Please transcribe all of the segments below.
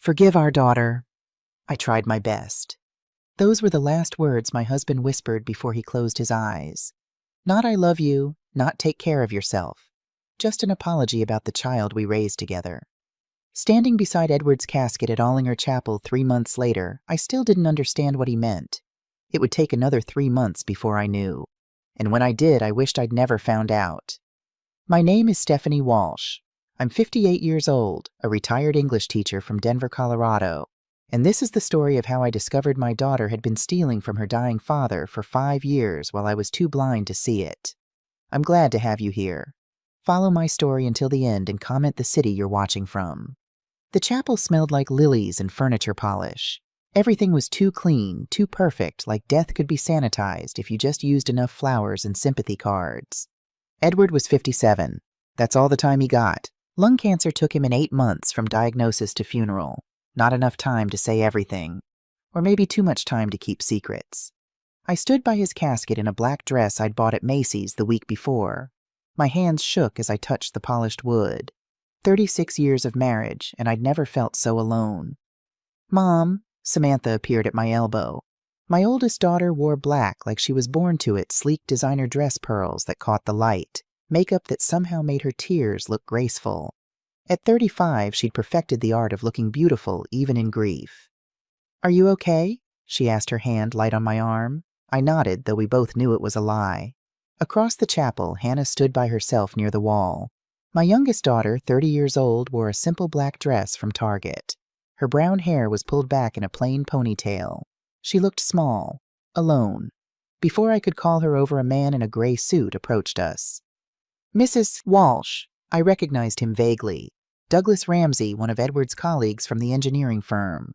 Forgive our daughter. I tried my best. Those were the last words my husband whispered before he closed his eyes. Not I love you, not take care of yourself. Just an apology about the child we raised together. Standing beside Edward's casket at Allinger Chapel 3 months later, I still didn't understand what he meant. It would take another 3 months before I knew. And when I did, I wished I'd never found out. My name is Stephanie Walsh. I'm 58 years old, a retired English teacher from Denver, Colorado. And this is the story of how I discovered my daughter had been stealing from her dying father for 5 years while I was too blind to see it. I'm glad to have you here. Follow my story until the end and comment the city you're watching from. The chapel smelled like lilies and furniture polish. Everything was too clean, too perfect, like death could be sanitized if you just used enough flowers and sympathy cards. Edward was 57. That's all the time he got. Lung cancer took him in 8 months from diagnosis to funeral. Not enough time to say everything. Or maybe too much time to keep secrets. I stood by his casket in a black dress I'd bought at Macy's the week before. My hands shook as I touched the polished wood. 36 years of marriage, and I'd never felt so alone. Mom, Samantha appeared at my elbow. My oldest daughter wore black like she was born to it, sleek designer dress pearls that caught the light, makeup that somehow made her tears look graceful. At 35, she'd perfected the art of looking beautiful even in grief. Are you okay? She asked, her hand light on my arm. I nodded, though we both knew it was a lie. Across the chapel, Hannah stood by herself near the wall. My youngest daughter, 30 years old, wore a simple black dress from Target. Her brown hair was pulled back in a plain ponytail. She looked small, alone. Before I could call her over, a man in a gray suit approached us. Mrs. Walsh. I recognized him vaguely. Douglas Ramsey, one of Edward's colleagues from the engineering firm.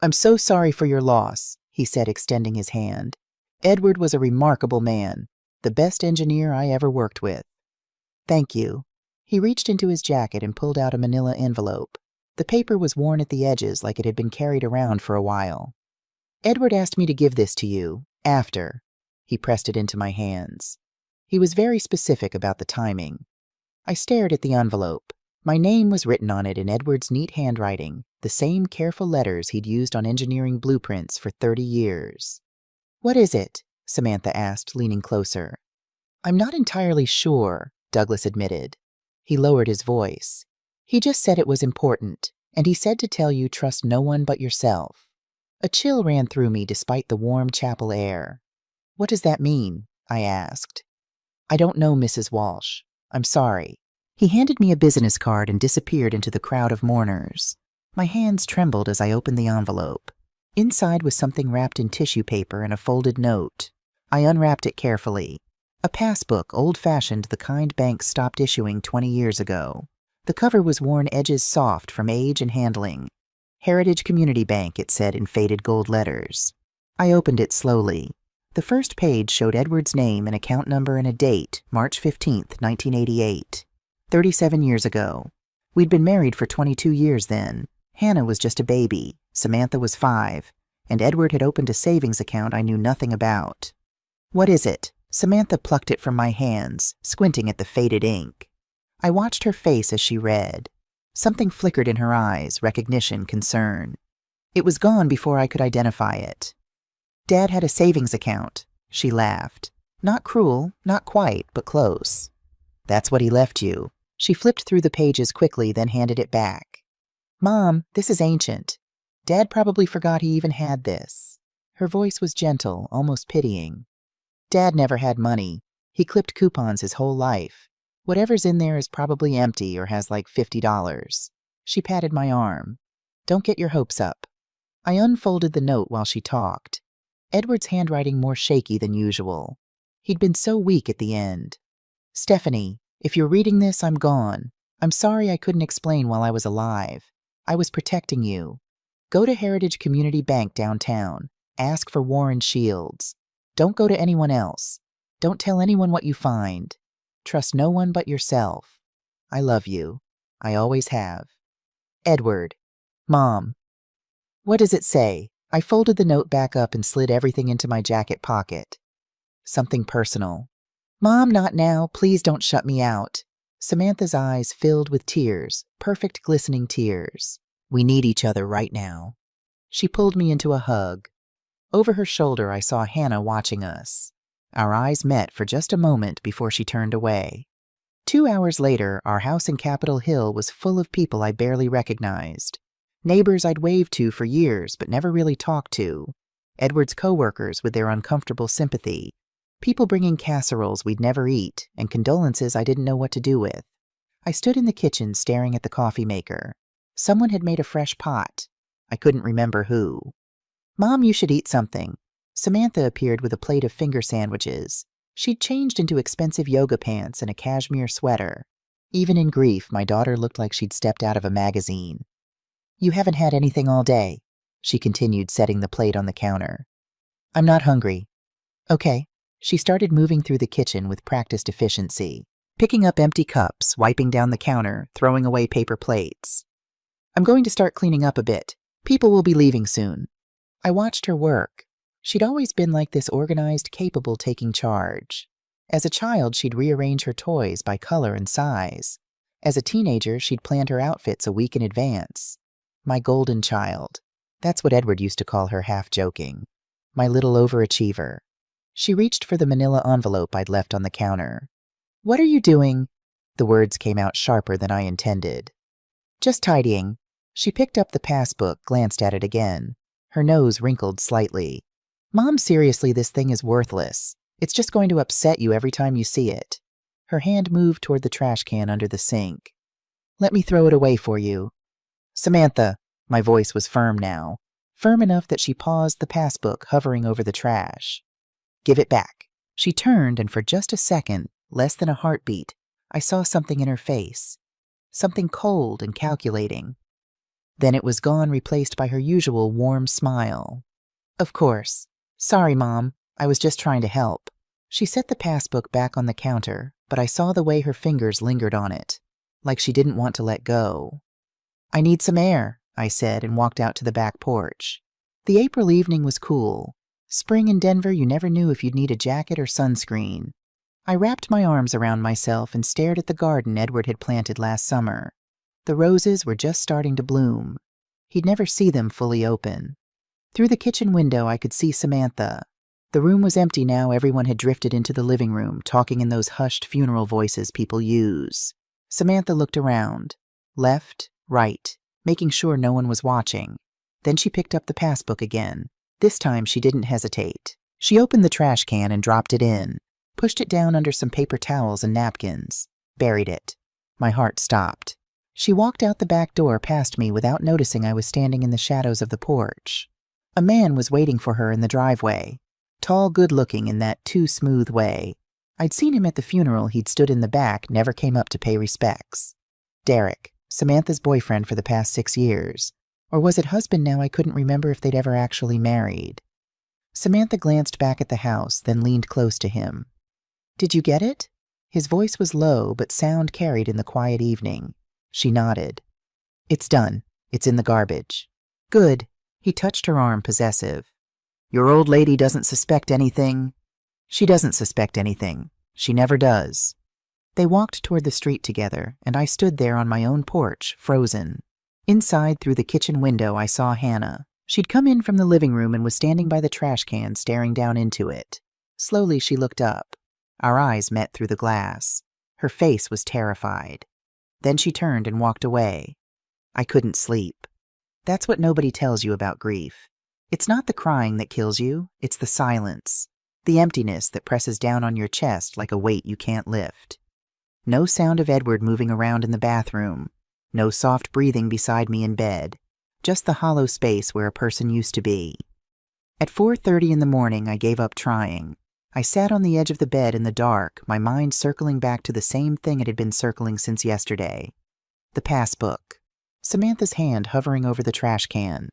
I'm so sorry for your loss, he said, extending his hand. Edward was a remarkable man, the best engineer I ever worked with. Thank you. He reached into his jacket and pulled out a manila envelope. The paper was worn at the edges like it had been carried around for a while. Edward asked me to give this to you, after. He pressed it into my hands. He was very specific about the timing. I stared at the envelope. My name was written on it in Edward's neat handwriting, the same careful letters he'd used on engineering blueprints for 30 years. What is it? Samantha asked, leaning closer. I'm not entirely sure, Douglas admitted. He lowered his voice. He just said it was important, and he said to tell you trust no one but yourself. A chill ran through me despite the warm chapel air. What does that mean? I asked. I don't know, Mrs. Walsh. I'm sorry. He handed me a business card and disappeared into the crowd of mourners. My hands trembled as I opened the envelope. Inside was something wrapped in tissue paper and a folded note. I unwrapped it carefully. A passbook, old-fashioned, the kind banks stopped issuing 20 years ago. The cover was worn edges soft from age and handling. Heritage Community Bank, it said in faded gold letters. I opened it slowly. The first page showed Edward's name, an account number, and a date, March 15th, 1988. 37 years ago. We'd been married for 22 years then. Hannah was just a baby, Samantha was 5, and Edward had opened a savings account I knew nothing about. What is it? Samantha plucked it from my hands, squinting at the faded ink. I watched her face as she read. Something flickered in her eyes, recognition, concern. It was gone before I could identify it. Dad had a savings account, she laughed. Not cruel, not quite, but close. That's what he left you. She flipped through the pages quickly, then handed it back. Mom, this is ancient. Dad probably forgot he even had this. Her voice was gentle, almost pitying. Dad never had money. He clipped coupons his whole life. Whatever's in there is probably empty or has like $50. She patted my arm. Don't get your hopes up. I unfolded the note while she talked. Edward's handwriting more shaky than usual. He'd been so weak at the end. Stephanie, if you're reading this, I'm gone. I'm sorry I couldn't explain while I was alive. I was protecting you. Go to Heritage Community Bank downtown. Ask for Warren Shields. Don't go to anyone else. Don't tell anyone what you find. Trust no one but yourself. I love you. I always have. Edward. Mom. What does it say? I folded the note back up and slid everything into my jacket pocket. Something personal. Mom, not now. Please don't shut me out. Samantha's eyes filled with tears, perfect glistening tears. We need each other right now. She pulled me into a hug. Over her shoulder, I saw Hannah watching us. Our eyes met for just a moment before she turned away. 2 hours later, our house in Capitol Hill was full of people I barely recognized. Neighbors I'd waved to for years but never really talked to. Edward's coworkers with their uncomfortable sympathy. People bringing casseroles we'd never eat and condolences I didn't know what to do with. I stood in the kitchen staring at the coffee maker. Someone had made a fresh pot. I couldn't remember who. "Mom, you should eat something." Samantha appeared with a plate of finger sandwiches. She'd changed into expensive yoga pants and a cashmere sweater. Even in grief, my daughter looked like she'd stepped out of a magazine. "You haven't had anything all day," she continued, setting the plate on the counter. "I'm not hungry." "Okay." She started moving through the kitchen with practiced efficiency, picking up empty cups, wiping down the counter, throwing away paper plates. "I'm going to start cleaning up a bit. People will be leaving soon." I watched her work. She'd always been like this, organized, capable, taking charge. As a child, she'd rearrange her toys by color and size. As a teenager, she'd planned her outfits a week in advance. My golden child. That's what Edward used to call her, half joking. My little overachiever. She reached for the manila envelope I'd left on the counter. "What are you doing?" The words came out sharper than I intended. "Just tidying." She picked up the passbook, glanced at it again. Her nose wrinkled slightly. "Mom, seriously, this thing is worthless. It's just going to upset you every time you see it." Her hand moved toward the trash can under the sink. "Let me throw it away for you." "Samantha," my voice was firm now, firm enough that she paused the passbook hovering over the trash. "Give it back." She turned, and for just a second, less than a heartbeat, I saw something in her face. Something cold and calculating. Then it was gone, replaced by her usual warm smile. "Of course. Sorry, Mom. I was just trying to help." She set the passbook back on the counter, but I saw the way her fingers lingered on it, like she didn't want to let go. "I need some air," I said, and walked out to the back porch. The April evening was cool. Spring in Denver, you never knew if you'd need a jacket or sunscreen. I wrapped my arms around myself and stared at the garden Edward had planted last summer. The roses were just starting to bloom. He'd never see them fully open. Through the kitchen window, I could see Samantha. The room was empty now. Everyone had drifted into the living room, talking in those hushed funeral voices people use. Samantha looked around. Left, right, making sure no one was watching. Then she picked up the passbook again. This time she didn't hesitate. She opened the trash can and dropped it in, pushed it down under some paper towels and napkins, buried it. My heart stopped. She walked out the back door past me without noticing I was standing in the shadows of the porch. A man was waiting for her in the driveway, tall, good-looking in that too smooth way. I'd seen him at the funeral. He'd stood in the back, never came up to pay respects. Derek, Samantha's boyfriend for the past 6 years. Or was it husband now? I couldn't remember if they'd ever actually married. Samantha glanced back at the house, then leaned close to him. "Did you get it?" His voice was low, but sound carried in the quiet evening. She nodded. "It's done. It's in the garbage." "Good." He touched her arm, possessive. "Your old lady doesn't suspect anything?" "She doesn't suspect anything. She never does." They walked toward the street together, and I stood there on my own porch, frozen. Inside, through the kitchen window, I saw Hannah. She'd come in from the living room and was standing by the trash can, staring down into it. Slowly, she looked up. Our eyes met through the glass. Her face was terrified. Then she turned and walked away. I couldn't sleep. That's what nobody tells you about grief. It's not the crying that kills you, it's the silence. The emptiness that presses down on your chest like a weight you can't lift. No sound of Edward moving around in the bathroom. No soft breathing beside me in bed. Just the hollow space where a person used to be. At 4:30 in the morning, I gave up trying. I sat on the edge of the bed in the dark, my mind circling back to the same thing it had been circling since yesterday. The passbook. Samantha's hand hovering over the trash can.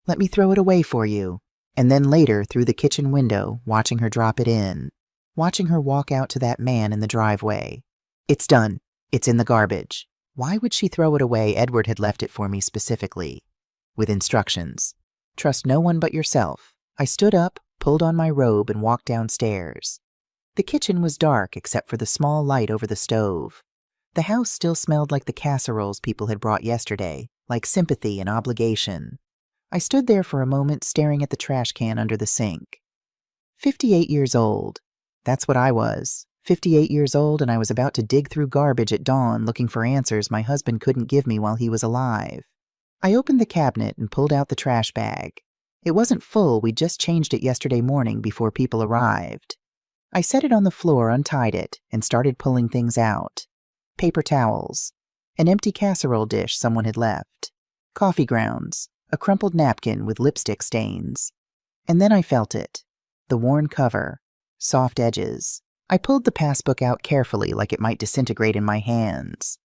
"Let me throw it away for you." And then later, through the kitchen window, watching her drop it in. Watching her walk out to that man in the driveway. "It's done. It's in the garbage." Why would she throw it away? Edward had left it for me specifically, with instructions. "Trust no one but yourself." I stood up, pulled on my robe, and walked downstairs. The kitchen was dark except for the small light over the stove. The house still smelled like the casseroles people had brought yesterday, like sympathy and obligation. I stood there for a moment staring at the trash can under the sink. 58 years old. That's what I was. 58 years old, and I was about to dig through garbage at dawn looking for answers my husband couldn't give me while he was alive. I opened the cabinet and pulled out the trash bag. It wasn't full, we'd just changed it yesterday morning before people arrived. I set it on the floor, untied it, and started pulling things out. Paper towels, an empty casserole dish someone had left, coffee grounds, a crumpled napkin with lipstick stains. And then I felt it. The worn cover, soft edges. I pulled the passbook out carefully like it might disintegrate in my hands.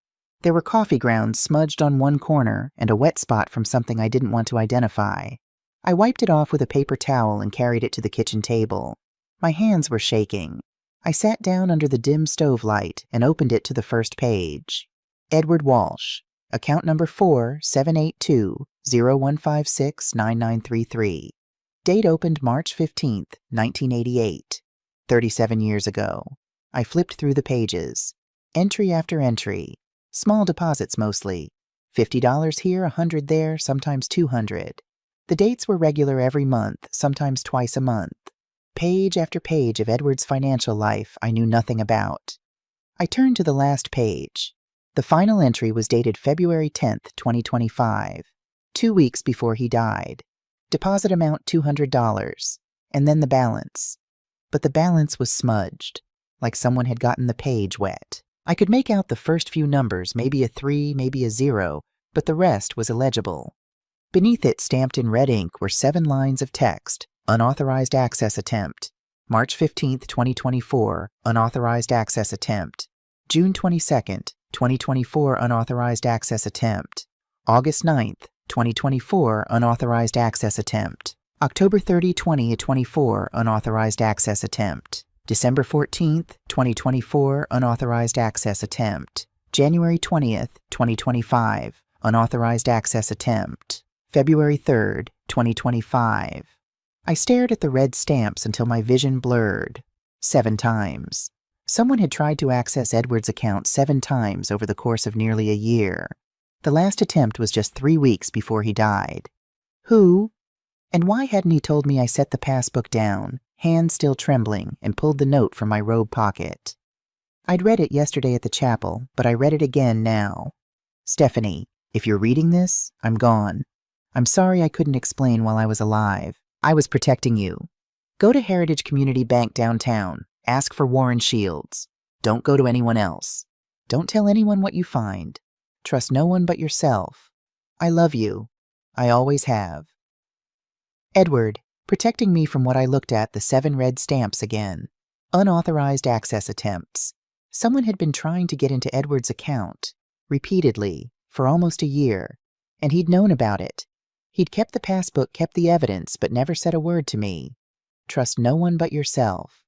There were coffee grounds smudged on one corner and a wet spot from something I didn't want to identify. I wiped it off with a paper towel and carried it to the kitchen table. My hands were shaking. I sat down under the dim stove light and opened it to the first page. Edward Walsh, account number 4782-0156-9933. Date opened March 15th, 1988. 37 years ago. I flipped through the pages. Entry after entry. Small deposits mostly. $50 here, $100 there, sometimes $200. The dates were regular every month, sometimes twice a month. Page after page of Edward's financial life I knew nothing about. I turned to the last page. The final entry was dated February 10th, 2025, 2 weeks before he died. Deposit amount $200, and then the balance. But the balance was smudged, like someone had gotten the page wet. I could make out the first few numbers, maybe a 3, maybe a 0, but the rest was illegible. Beneath it, stamped in red ink, were 7 lines of text. Unauthorized access attempt. March 15th, 2024, unauthorized access attempt. June 22nd, 2024, unauthorized access attempt. August 9th, 2024, unauthorized access attempt. October 30, 2024, unauthorized access attempt. December 14th, 2024, unauthorized access attempt. January 20th, 2025, unauthorized access attempt. February 3rd, 2025. I stared at the red stamps until my vision blurred. 7 times. Someone had tried to access Edward's account 7 times over the course of nearly a year. The last attempt was just 3 weeks before he died. Who? And why hadn't he told me? I set the passbook down, hand still trembling, and pulled the note from my robe pocket. I'd read it yesterday at the chapel, but I read it again now. Stephanie, if you're reading this, I'm gone. I'm sorry I couldn't explain while I was alive. I was protecting you. Go to Heritage Community Bank downtown. Ask for Warren Shields. Don't go to anyone else. Don't tell anyone what you find. Trust no one but yourself. I love you. I always have. Edward, protecting me from what I looked at, the 7 red stamps again. Unauthorized access attempts. Someone had been trying to get into Edward's account, repeatedly, for almost a year, and he'd known about it. He'd kept the passbook, kept the evidence, but never said a word to me. Trust no one but yourself.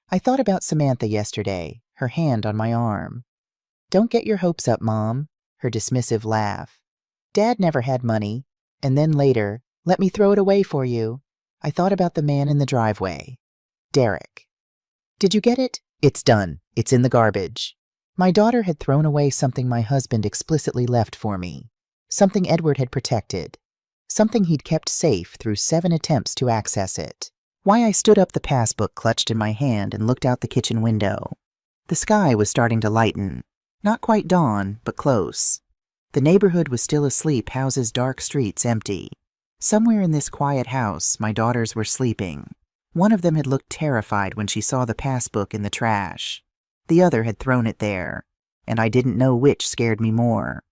I thought about Samantha yesterday, her hand on my arm. Don't get your hopes up, Mom, her dismissive laugh. Dad never had money. And then later, let me throw it away for you. I thought about the man in the driveway. Derek. Did you get it? It's done. It's in the garbage. My daughter had thrown away something my husband explicitly left for me. Something Edward had protected. Something he'd kept safe through 7 attempts to access it. Why I stood up, the passbook clutched in my hand, and looked out the kitchen window. The sky was starting to lighten. Not quite dawn, but close. The neighborhood was still asleep, houses, dark streets empty. Somewhere in this quiet house, my daughters were sleeping. One of them had looked terrified when she saw the passbook in the trash. The other had thrown it there, and I didn't know which scared me more.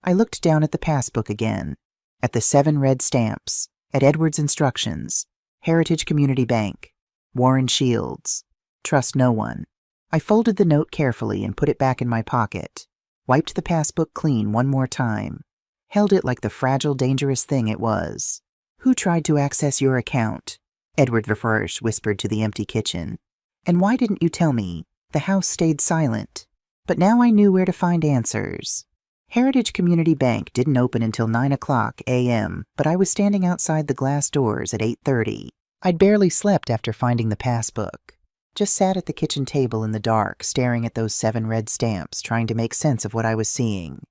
I looked down at the passbook again, at the 7 red stamps, at Edward's instructions. Heritage Community Bank. Warren Shields. Trust no one. I folded the note carefully and put it back in my pocket. Wiped the passbook clean one more time. Held it like the fragile, dangerous thing it was. Who tried to access your account? Edward Verfursh whispered to the empty kitchen. And why didn't you tell me? The house stayed silent. But now I knew where to find answers. Heritage Community Bank didn't open until 9:00 a.m., but I was standing outside the glass doors at 8:30. I'd barely slept after finding the passbook. Just sat at the kitchen table in the dark, staring at those 7 red stamps, trying to make sense of what I was seeing.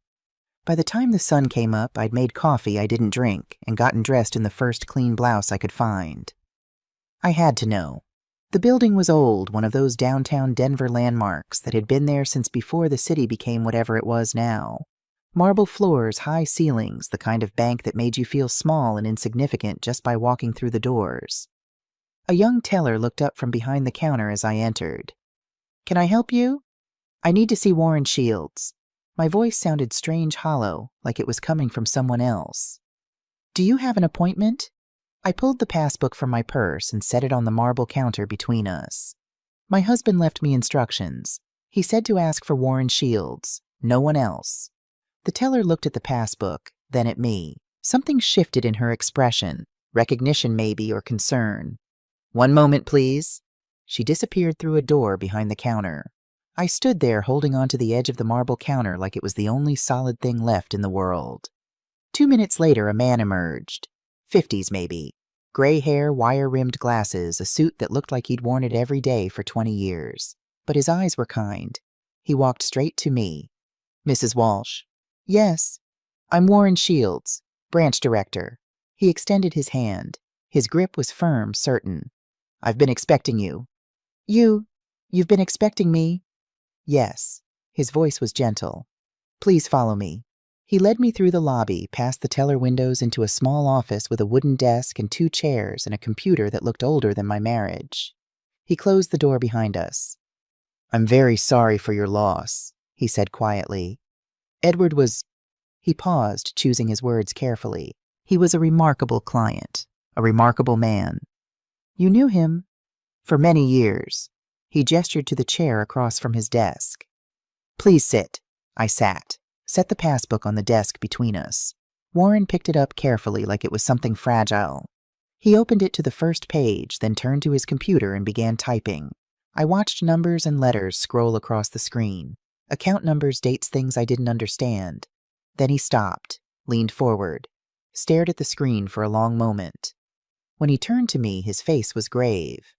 By the time the sun came up, I'd made coffee I didn't drink and gotten dressed in the first clean blouse I could find. I had to know. The building was old, one of those downtown Denver landmarks that had been there since before the city became whatever it was now. Marble floors, high ceilings, the kind of bank that made you feel small and insignificant just by walking through the doors. A young teller looked up from behind the counter as I entered. "Can I help you?" "I need to see Warren Shields." My voice sounded strange hollow, like it was coming from someone else. "Do you have an appointment?" I pulled the passbook from my purse and set it on the marble counter between us. My husband left me instructions. He said to ask for Warren Shields, no one else. The teller looked at the passbook, then at me. Something shifted in her expression, recognition maybe, or concern. "One moment, please." She disappeared through a door behind the counter. I stood there holding onto the edge of the marble counter like it was the only solid thing left in the world. 2 minutes later, a man emerged. 50s maybe. Gray hair, wire-rimmed glasses, a suit that looked like he'd worn it every day for 20 years. But his eyes were kind. He walked straight to me. "Mrs. Walsh." "Yes." "I'm Warren Shields, branch director." He extended his hand. His grip was firm, certain. "I've been expecting you." You've been expecting me?" "Yes." His voice was gentle. "Please follow me." He led me through the lobby, past the teller windows into a small office with a wooden desk and 2 chairs and a computer that looked older than my marriage. He closed the door behind us. "I'm very sorry for your loss," he said quietly. "Edward was—" He paused, choosing his words carefully. "He was a remarkable client, a remarkable man." "You knew him?" "For many years." He gestured to the chair across from his desk. "Please sit." I sat. Set the passbook on the desk between us. Warren picked it up carefully like it was something fragile. He opened it to the first page, then turned to his computer and began typing. I watched numbers and letters scroll across the screen. Account numbers, dates, things I didn't understand. Then he stopped, leaned forward, stared at the screen for a long moment. When he turned to me, his face was grave.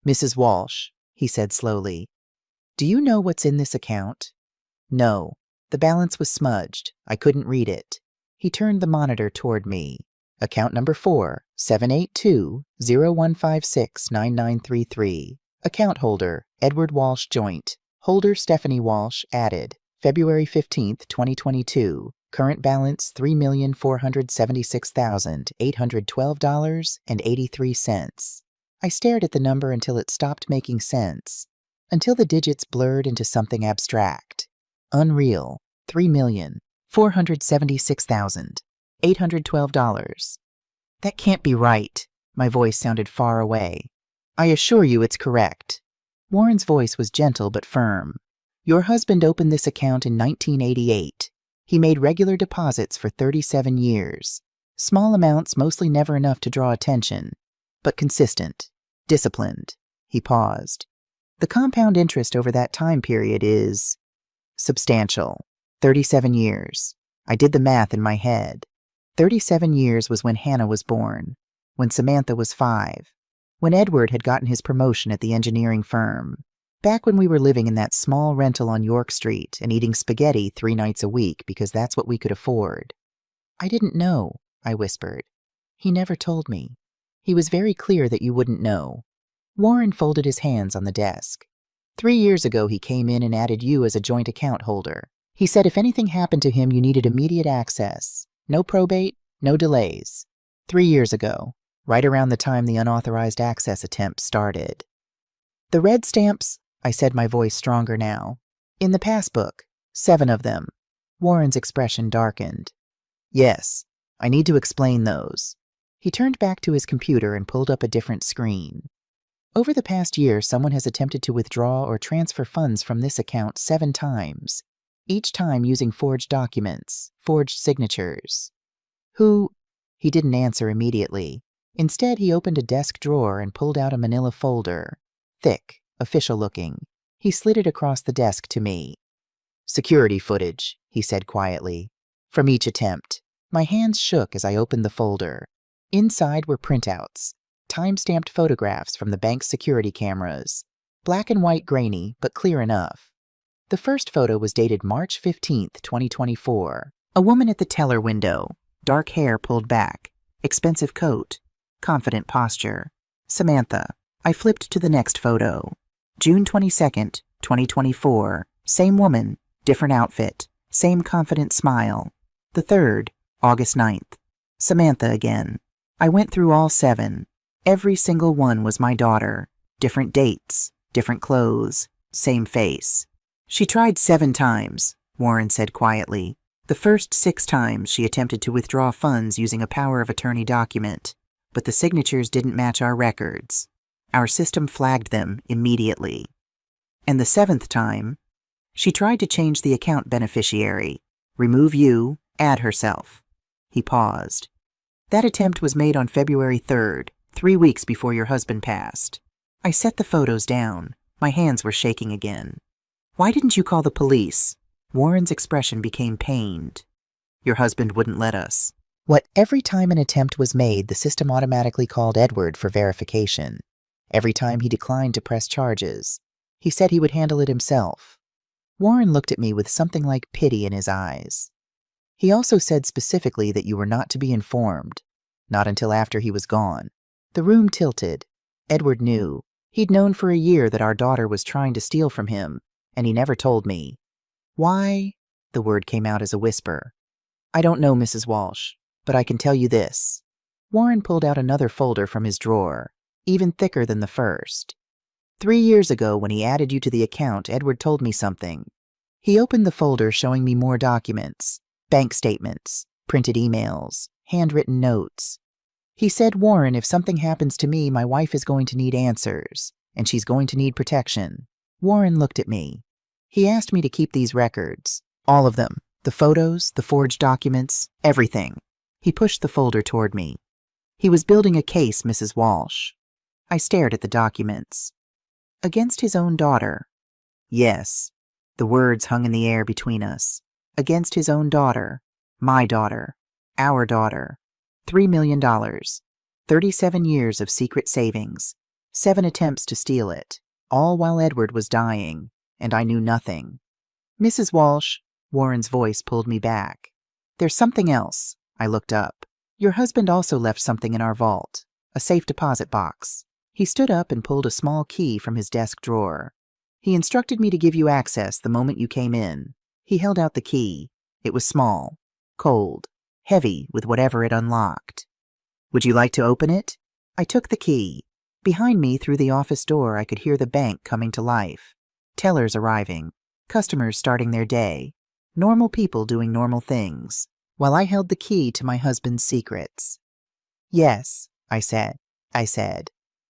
"Mrs. Walsh," he said slowly, "do you know what's in this account?" "No." The balance was smudged. I couldn't read it. He turned the monitor toward me. "Account number 4, 782-0156-9933. Account holder, Edward Walsh Joint. Holder, Stephanie Walsh, added. February 15th, 2022. Current balance, $3,476,812.83. I stared at the number until it stopped making sense. Until the digits blurred into something abstract. Unreal. $3,476,812. That can't be right. My voice sounded far away. "I assure you it's correct." Warren's voice was gentle but firm. "Your husband opened this account in 1988. He made regular deposits for 37 years. Small amounts, mostly never enough to draw attention, but consistent, disciplined." He paused. "The compound interest over that time period is substantial. 37 years. I did the math in my head. 37 years was when Hannah was born, when Samantha was 5, when Edward had gotten his promotion at the engineering firm, back when we were living in that small rental on York Street and eating spaghetti 3 nights a week because that's what we could afford." "I didn't know," I whispered. "He never told me. He was very clear that you wouldn't know." Warren folded his hands on the desk. 3 years ago, he came in and added you as a joint account holder. He said if anything happened to him, you needed immediate access. No probate, no delays. 3 years ago, right around the time the unauthorized access attempt started. "The red stamps," I said, my voice stronger now. "In the passbook. 7 of them." Warren's expression darkened. "Yes, I need to explain those." He turned back to his computer and pulled up a different screen. "Over the past year, someone has attempted to withdraw or transfer funds from this account 7 times. Each time using forged documents, forged signatures." "Who?" He didn't answer immediately. Instead, he opened a desk drawer and pulled out a manila folder. Thick, official-looking. He slid it across the desk to me. "Security footage," he said quietly, "from each attempt." My hands shook as I opened the folder. Inside were printouts, time-stamped photographs from the bank's security cameras. Black and white, grainy, but clear enough. The first photo was dated March 15th, 2024. A woman at the teller window, dark hair pulled back, expensive coat, confident posture. Samantha. I flipped to the next photo. June 22nd, 2024. Same woman, different outfit, same confident smile. The third, August 9th. Samantha again. I went through all 7. Every single one was my daughter. Different dates, different clothes, same face. She tried 7 times, Warren said quietly. The first 6 times she attempted to withdraw funds using a power of attorney document, but the signatures didn't match our records. Our system flagged them immediately. And the 7th time, she tried to change the account beneficiary, remove you, add herself. He paused. That attempt was made on February 3rd, 3 weeks before your husband passed. I set the photos down. My hands were shaking again. Why didn't you call the police? Warren's expression became pained. Your husband wouldn't let us. Every time an attempt was made, the system automatically called Edward for verification. Every time he declined to press charges, he said he would handle it himself. Warren looked at me with something like pity in his eyes. He also said specifically that you were not to be informed, not until after he was gone. The room tilted. Edward knew. He'd known for a year that our daughter was trying to steal from him, and he never told me. Why? The word came out as a whisper. I don't know, Mrs. Walsh, but I can tell you this. Warren pulled out another folder from his drawer, even thicker than the first. 3 years ago, when he added you to the account, Edward told me something. He opened the folder showing me more documents, bank statements, printed emails, handwritten notes. He said, Warren, if something happens to me, my wife is going to need answers, and she's going to need protection. Warren looked at me. He asked me to keep these records, all of them, the photos, the forged documents, everything. He pushed the folder toward me. He was building a case, Mrs. Walsh. I stared at the documents. Against his own daughter. Yes, the words hung in the air between us. Against his own daughter, my daughter, our daughter. $3 million, 37 years of secret savings, 7 attempts to steal it, all while Edward was dying, and I knew nothing. Mrs. Walsh, Warren's voice pulled me back. There's something else. I looked up. Your husband also left something in our vault, a safe deposit box. He stood up and pulled a small key from his desk drawer. He instructed me to give you access the moment you came in. He held out the key. It was small, cold, heavy with whatever it unlocked. Would you like to open it? I took the key. Behind me, through the office door, I could hear the bank coming to life. Tellers arriving, customers starting their day, normal people doing normal things, while I held the key to my husband's secrets. Yes, I said.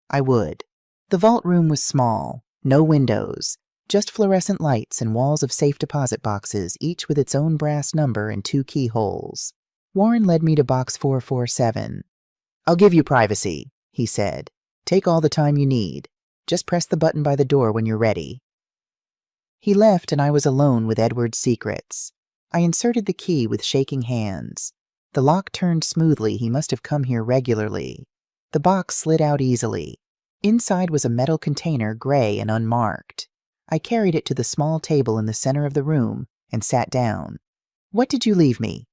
I would. The vault room was small, no windows, just fluorescent lights and walls of safe deposit boxes, each with its own brass number and 2 keyholes. Warren led me to box 447. I'll give you privacy, he said. Take all the time you need. Just press the button by the door when you're ready. He left and I was alone with Edward's secrets. I inserted the key with shaking hands. The lock turned smoothly. He must have come here regularly. The box slid out easily. Inside was a metal container, gray and unmarked. I carried it to the small table in the center of the room and sat down. What did you leave me?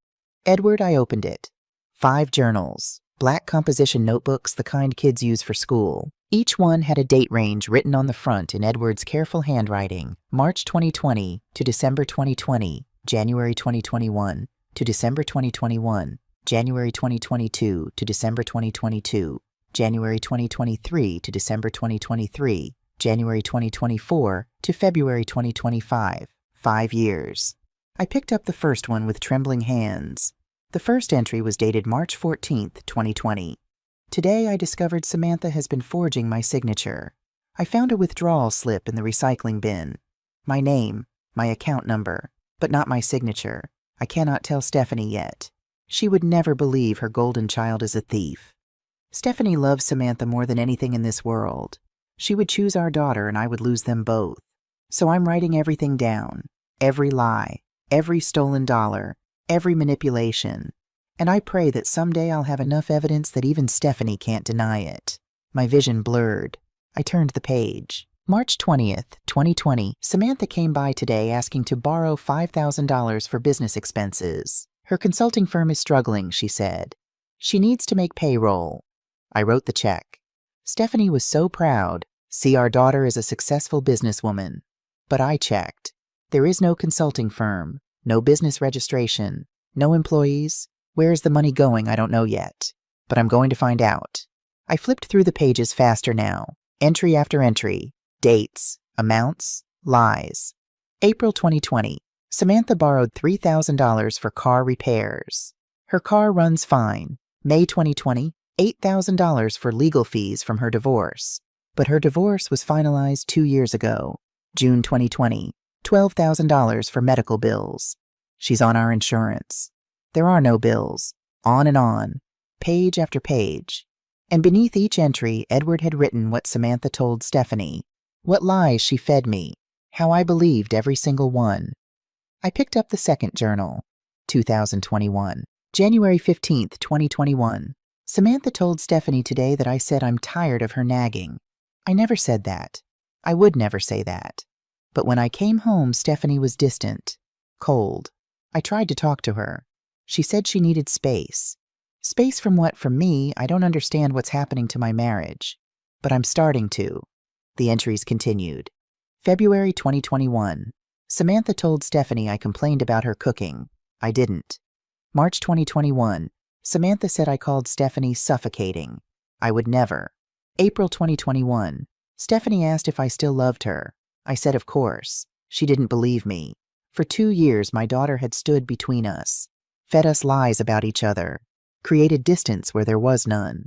Edward, I opened it. 5 journals, black composition notebooks, the kind kids use for school. Each one had a date range written on the front in Edward's careful handwriting. March 2020 to December 2020, January 2021 to December 2021, January 2022 to December 2022, January 2023 to December 2023, January 2024 to February 2025, 5 years. I picked up the first one with trembling hands. The first entry was dated March 14th, 2020. Today I discovered Samantha has been forging my signature. I found a withdrawal slip in the recycling bin. My name, my account number, but not my signature. I cannot tell Stephanie yet. She would never believe her golden child is a thief. Stephanie loves Samantha more than anything in this world. She would choose our daughter and I would lose them both. So I'm writing everything down. Every lie, every stolen dollar, every manipulation. And I pray that someday I'll have enough evidence that even Stephanie can't deny it. My vision blurred. I turned the page. March 20th, 2020. Samantha came by today asking to borrow $5,000 for business expenses. Her consulting firm is struggling, she said. She needs to make payroll. I wrote the check. Stephanie was so proud. See, our daughter is a successful businesswoman. But I checked. There is no consulting firm, no business registration, no employees. Where is the money going? I don't know yet. But I'm going to find out. I flipped through the pages faster now. Entry after entry. Dates, amounts, lies. April 2020. Samantha borrowed $3,000 for car repairs. Her car runs fine. May 2020. $8,000 for legal fees from her divorce. But her divorce was finalized 2 years ago. June 2020. $12,000 for medical bills. She's on our insurance. There are no bills. On, page after page. And beneath each entry, Edward had written what Samantha told Stephanie, what lies she fed me, how I believed every single one. I picked up the second journal. 2021. January 15th, 2021. Samantha told Stephanie today that I said I'm tired of her nagging. I never said that. I would never say that. But when I came home, Stephanie was distant, cold. I tried to talk to her. She said she needed space. Space from what? From me? I don't understand what's happening to my marriage. But I'm starting to. The entries continued. February 2021. Samantha told Stephanie I complained about her cooking. I didn't. March 2021. Samantha said I called Stephanie suffocating. I would never. April 2021. Stephanie asked if I still loved her. I said of course. She didn't believe me. For 2 years my daughter had stood between us, fed us lies about each other, created distance where there was none,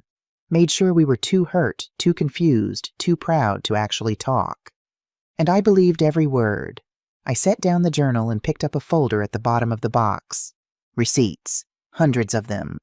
made sure we were too hurt, too confused, too proud to actually talk. And I believed every word. I set down the journal and picked up a folder at the bottom of the box. Receipts, hundreds of them.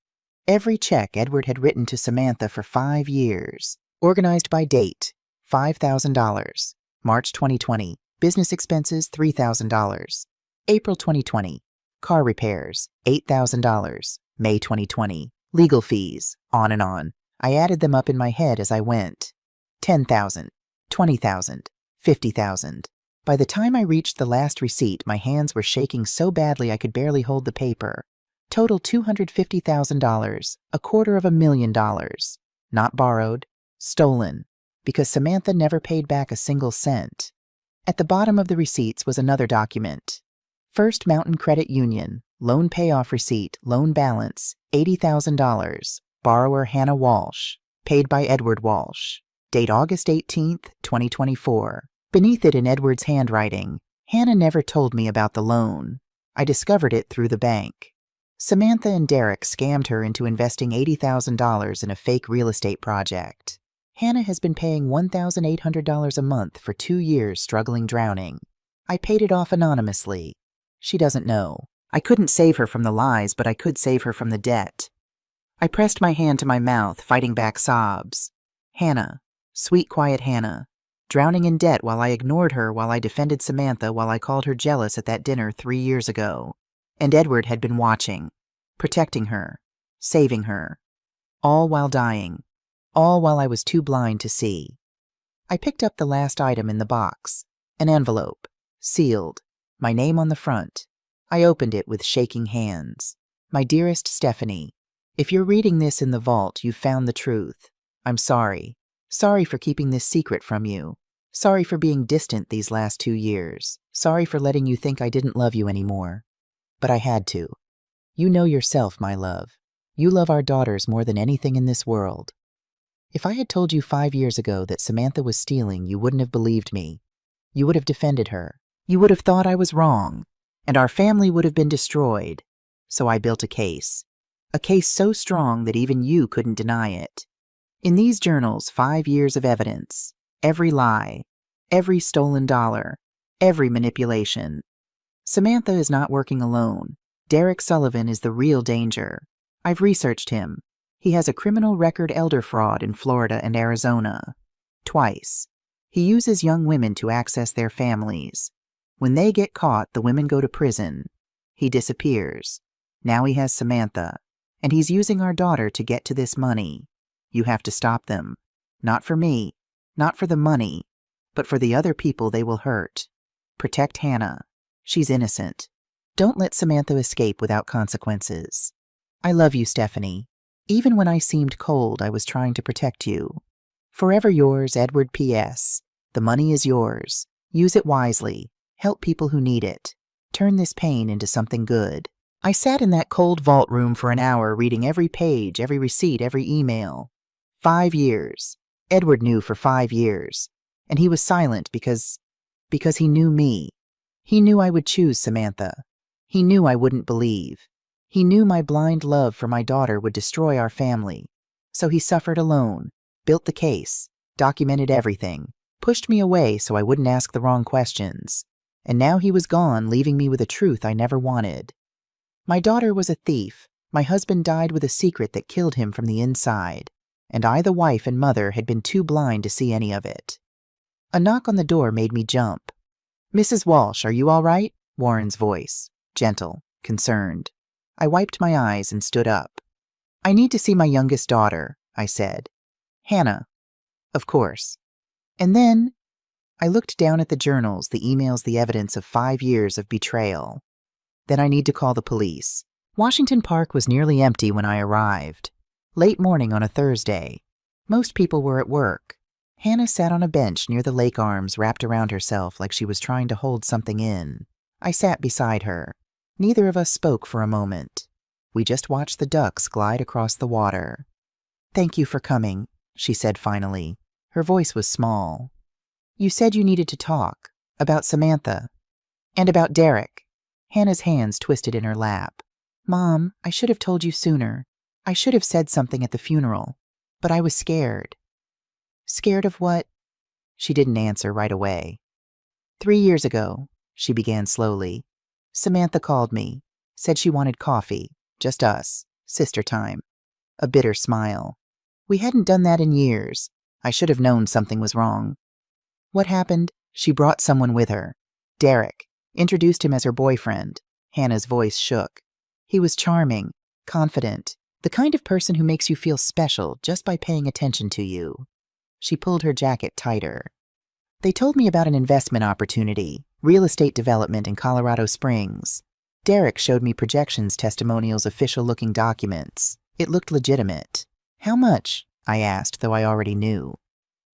Every check Edward had written to Samantha for 5 years, organized by date. $5,000. March 2020. Business expenses, $3,000. April 2020. Car repairs, $8,000. May 2020. Legal fees, on. I added them up in my head as I went. 10,000, 20,000, 50,000. By the time I reached the last receipt, my hands were shaking so badly I could barely hold the paper. Total $250,000, $250,000. Not borrowed, stolen, because Samantha never paid back a single cent. At the bottom of the receipts was another document. First Mountain Credit Union, loan payoff receipt, loan balance, $80,000. Borrower Hannah Walsh, paid by Edward Walsh. Date August 18th, 2024. Beneath it in Edward's handwriting, Hannah never told me about the loan. I discovered it through the bank. Samantha and Derek scammed her into investing $80,000 in a fake real estate project. Hannah has been paying $1,800 a month for 2 years struggling drowning. I paid it off anonymously. She doesn't know. I couldn't save her from the lies, but I could save her from the debt. I pressed my hand to my mouth, fighting back sobs. Hannah, sweet quiet Hannah, drowning in debt while I ignored her, while I defended Samantha, while I called her jealous at that dinner 3 years ago. And Edward had been watching, protecting her, saving her, all while dying, all while I was too blind to see. I picked up the last item in the box, an envelope, sealed, my name on the front. I opened it with shaking hands. My dearest Stephanie, if you're reading this in the vault, you've found the truth. I'm sorry. Sorry for keeping this secret from you. Sorry for being distant these last 2 years. Sorry for letting you think I didn't love you anymore. But I had to. You know yourself, my love. You love our daughters more than anything in this world. If I had told you 5 years ago that Samantha was stealing, you wouldn't have believed me. You would have defended her. You would have thought I was wrong, and our family would have been destroyed. So I built a case so strong that even you couldn't deny it. In these journals, 5 years of evidence, every lie, every stolen dollar, every manipulation. Samantha is not working alone. Derek Sullivan is the real danger. I've researched him. He has a criminal record elder fraud in Florida and Arizona. Twice. He uses young women to access their families. When they get caught, the women go to prison. He disappears. Now he has Samantha, and he's using our daughter to get to this money. You have to stop them. Not for me, not for the money, but for the other people they will hurt. Protect Hannah. She's innocent. Don't let Samantha escape without consequences. I love you, Stephanie. Even when I seemed cold, I was trying to protect you. Forever yours, Edward P.S. The money is yours. Use it wisely. Help people who need it. Turn this pain into something good. I sat in that cold vault room for an hour reading every page, every receipt, every email. 5 years. Edward knew for 5 years. And he was silent because he knew me. He knew I would choose Samantha. He knew I wouldn't believe. He knew my blind love for my daughter would destroy our family. So he suffered alone, built the case, documented everything, pushed me away so I wouldn't ask the wrong questions. And now he was gone, leaving me with a truth I never wanted. My daughter was a thief. My husband died with a secret that killed him from the inside. And I, the wife and mother, had been too blind to see any of it. A knock on the door made me jump. "Mrs. Walsh, are you all right?" Warren's voice, gentle, concerned. I wiped my eyes and stood up. "I need to see my youngest daughter," I said. "Hannah." "Of course." And then I looked down at the journals, the emails, the evidence of 5 years of betrayal. Then I need to call the police. Washington Park was nearly empty when I arrived. Late morning on a Thursday. Most people were at work. Hannah sat on a bench near the lake arms, wrapped around herself like she was trying to hold something in. I sat beside her. Neither of us spoke for a moment. We just watched the ducks glide across the water. "Thank you for coming," she said finally. Her voice was small. "You said you needed to talk. About Samantha. And about Derek." Hannah's hands twisted in her lap. "Mom, I should have told you sooner. I should have said something at the funeral. But I was scared." "Scared of what?" She didn't answer right away. 3 years ago, she began slowly. Samantha called me, said she wanted coffee, just us, sister time. A bitter smile. We hadn't done that in years. I should have known something was wrong. What happened? She brought someone with her. Derek. Introduced him as her boyfriend. Hannah's voice shook. He was charming, confident, the kind of person who makes you feel special just by paying attention to you. She pulled her jacket tighter. They told me about an investment opportunity, real estate development in Colorado Springs. Derek showed me projections, testimonials, official-looking documents. It looked legitimate. "How much?" I asked, though I already knew.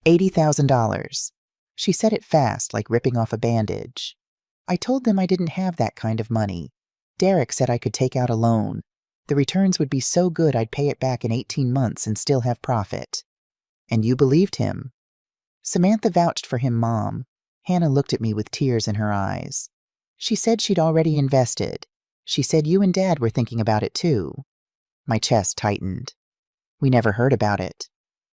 $80,000. She said it fast, like ripping off a bandage. I told them I didn't have that kind of money. Derek said I could take out a loan. The returns would be so good I'd pay it back in 18 months and still have profit. And you believed him? Samantha vouched for him, Mom. Hannah looked at me with tears in her eyes. She said she'd already invested. She said you and Dad were thinking about it too. My chest tightened. We never heard about it.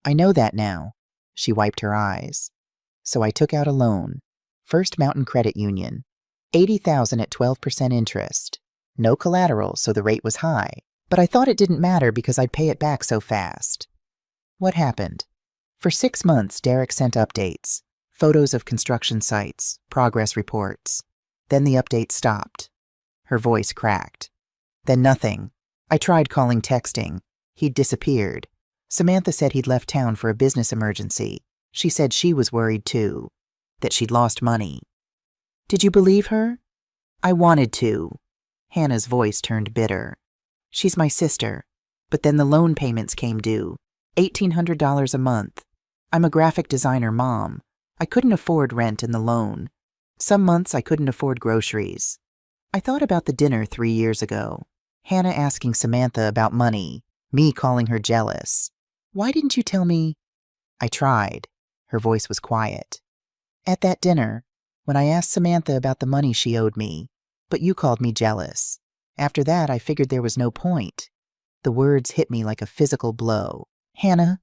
I know that now. She wiped her eyes. So I took out a loan. First Mountain Credit Union. $80,000 at 12% interest. No collateral, so the rate was high. But I thought it didn't matter because I'd pay it back so fast. What happened? For 6 months, Derek sent updates. Photos of construction sites, progress reports. Then the update stopped. Her voice cracked. Then nothing. I tried calling, texting. He'd disappeared. Samantha said he'd left town for a business emergency. She said she was worried too. That she'd lost money. Did you believe her? I wanted to. Hannah's voice turned bitter. She's my sister. But then the loan payments came due. $1,800 a month. I'm a graphic designer, Mom. I couldn't afford rent and the loan. Some months I couldn't afford groceries. I thought about the dinner 3 years ago. Hannah asking Samantha about money. Me calling her jealous. Why didn't you tell me? I tried. Her voice was quiet. At that dinner, when I asked Samantha about the money she owed me, but you called me jealous. After that, I figured there was no point. The words hit me like a physical blow. Hannah,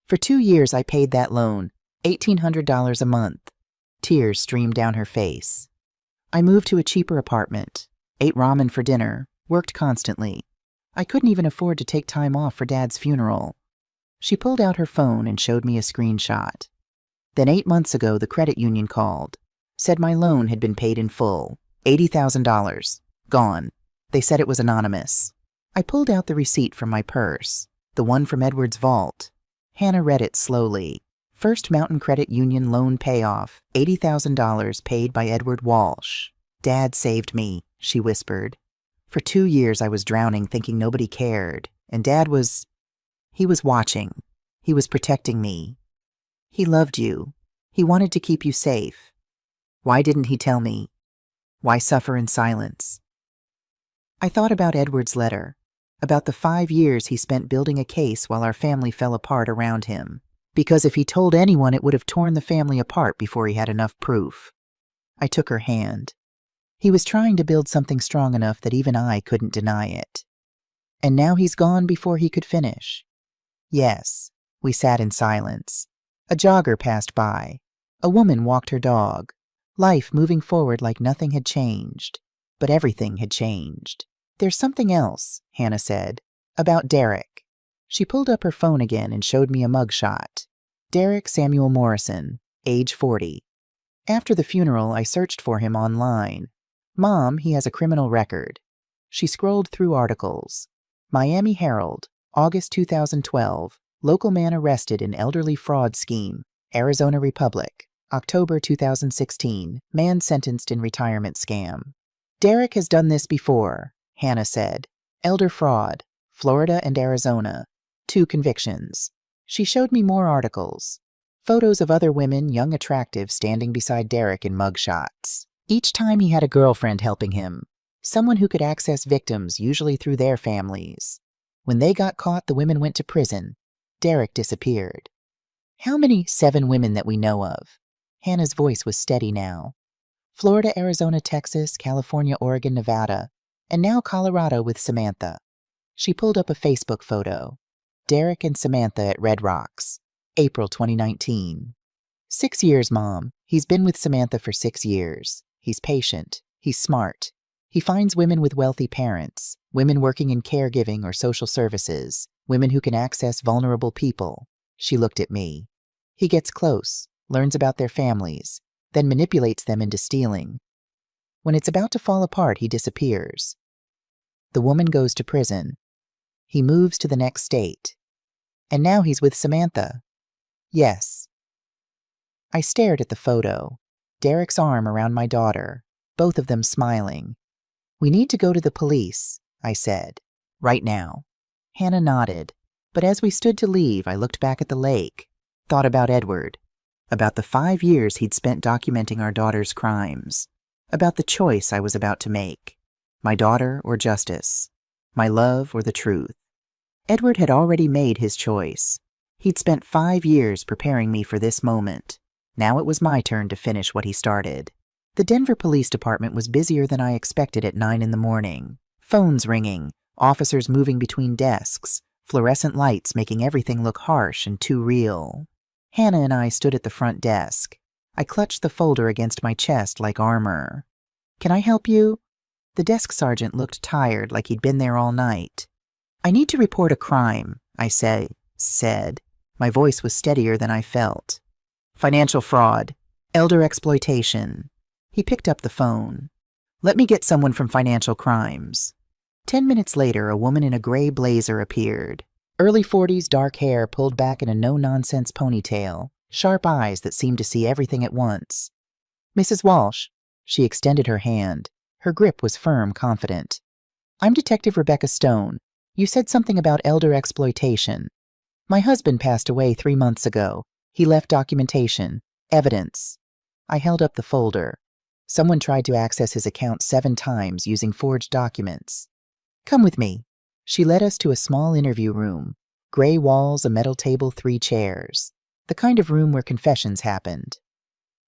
for 2 years I paid that loan, $1,800 a month. Tears streamed down her face. I moved to a cheaper apartment, ate ramen for dinner, worked constantly. I couldn't even afford to take time off for Dad's funeral. She pulled out her phone and showed me a screenshot. Then 8 months ago, the credit union called. Said my loan had been paid in full. $80,000. Gone. They said it was anonymous. I pulled out the receipt from my purse. The one from Edward's vault. Hannah read it slowly. First Mountain Credit Union loan payoff. $80,000 paid by Edward Walsh. Dad saved me, she whispered. For 2 years I was drowning thinking nobody cared, and Dad he was watching. He was protecting me. He loved you. He wanted to keep you safe. Why didn't he tell me? Why suffer in silence? I thought about Edward's letter, about the 5 years he spent building a case while our family fell apart around him, because if he told anyone it would have torn the family apart before he had enough proof. I took her hand. He was trying to build something strong enough that even I couldn't deny it. And now he's gone before he could finish. Yes, we sat in silence. A jogger passed by. A woman walked her dog. Life moving forward like nothing had changed. But everything had changed. There's something else, Hannah said, about Derek. She pulled up her phone again and showed me a mugshot. Derek Samuel Morrison, age 40. After the funeral, I searched for him online. Mom, he has a criminal record. She scrolled through articles. Miami Herald, August 2012. Local man arrested in elderly fraud scheme. Arizona Republic, October 2016. Man sentenced in retirement scam. Derek has done this before, Hannah said. Elder fraud, Florida and Arizona. 2 convictions. She showed me more articles. Photos of other women, young attractive, standing beside Derek in mugshots. Each time he had a girlfriend helping him. Someone who could access victims, usually through their families. When they got caught, the women went to prison. Derek disappeared. How many? 7 women that we know of. Hannah's voice was steady now. Florida, Arizona, Texas, California, Oregon, Nevada, and now Colorado with Samantha. She pulled up a Facebook photo. Derek and Samantha at Red Rocks, April 2019. 6 years, Mom. He's been with Samantha for 6 years. He's patient. He's smart. He finds women with wealthy parents, women working in caregiving or social services, women who can access vulnerable people. She looked at me. He gets close, learns about their families, then manipulates them into stealing. When it's about to fall apart, he disappears. The woman goes to prison. He moves to the next state. And now he's with Samantha. Yes. I stared at the photo. Derek's arm around my daughter, both of them smiling. We need to go to the police, I said. Right now. Hannah nodded. But as we stood to leave, I looked back at the lake, thought about Edward, about the 5 years he'd spent documenting our daughter's crimes, about the choice I was about to make, my daughter or justice, my love or the truth. Edward had already made his choice. He'd spent 5 years preparing me for this moment. Now it was my turn to finish what he started. The Denver Police Department was busier than I expected at 9 in the morning. Phones ringing, officers moving between desks, fluorescent lights making everything look harsh and too real. Hannah and I stood at the front desk. I clutched the folder against my chest like armor. Can I help you? The desk sergeant looked tired, like he'd been there all night. I need to report a crime, I said. My voice was steadier than I felt. Financial fraud. Elder exploitation. He picked up the phone. Let me get someone from financial crimes. 10 minutes later, a woman in a gray blazer appeared. Early 40s, dark hair pulled back in a no-nonsense ponytail, sharp eyes that seemed to see everything at once. Mrs. Walsh. She extended her hand. Her grip was firm, confident. I'm Detective Rebecca Stone. You said something about elder exploitation. My husband passed away 3 months ago. He left documentation, evidence. I held up the folder. Someone tried to access his account 7 times using forged documents. Come with me. She led us to a small interview room. Gray walls, a metal table, 3 chairs. The kind of room where confessions happened.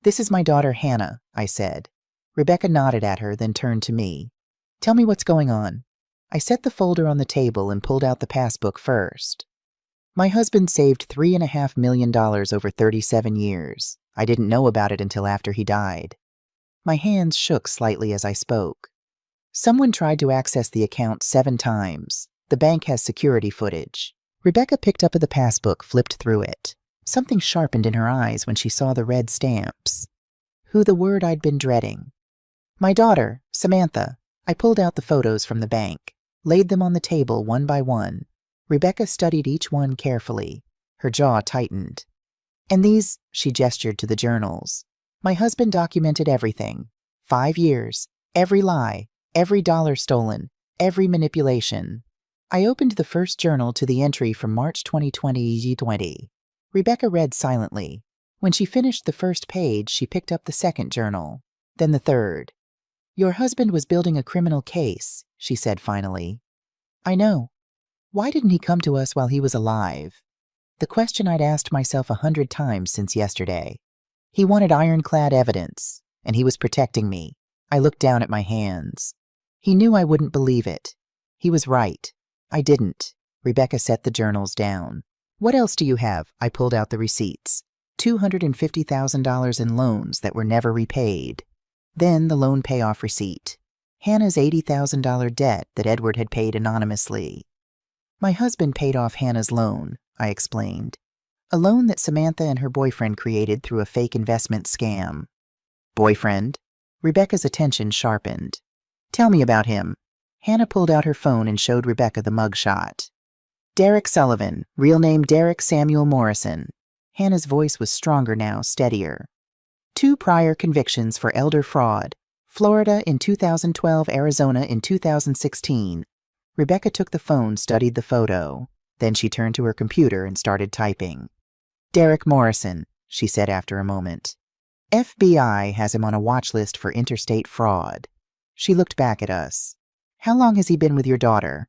This is my daughter Hannah, I said. Rebecca nodded at her, then turned to me. Tell me what's going on. I set the folder on the table and pulled out the passbook first. My husband saved $3.5 million over 37 years. I didn't know about it until after he died. My hands shook slightly as I spoke. Someone tried to access the account 7 times. The bank has security footage. Rebecca picked up the passbook, flipped through it. Something sharpened in her eyes when she saw the red stamps. Who, the word I'd been dreading. My daughter, Samantha. I pulled out the photos from the bank, laid them on the table one by one. Rebecca studied each one carefully. Her jaw tightened. And these, she gestured to the journals. My husband documented everything. 5 years. Every lie. Every dollar stolen, every manipulation. I opened the first journal to the entry from March 2020. Rebecca read silently. When she finished the first page, she picked up the second journal, then the third. Your husband was building a criminal case, she said finally. I know. Why didn't he come to us while he was alive? The question I'd asked myself 100 times since yesterday. He wanted ironclad evidence, and he was protecting me. I looked down at my hands. He knew I wouldn't believe it. He was right. I didn't. Rebecca set the journals down. What else do you have? I pulled out the receipts. $250,000 in loans that were never repaid. Then the loan payoff receipt. Hannah's $80,000 debt that Edward had paid anonymously. My husband paid off Hannah's loan, I explained. A loan that Samantha and her boyfriend created through a fake investment scam. Boyfriend? Rebecca's attention sharpened. Tell me about him. Hannah pulled out her phone and showed Rebecca the mugshot. Derek Sullivan, real name Derek Samuel Morrison. Hannah's voice was stronger now, steadier. 2 prior convictions for elder fraud. Florida in 2012, Arizona in 2016. Rebecca took the phone, studied the photo. Then she turned to her computer and started typing. Derek Morrison, she said after a moment. FBI has him on a watch list for interstate fraud. She looked back at us. How long has he been with your daughter?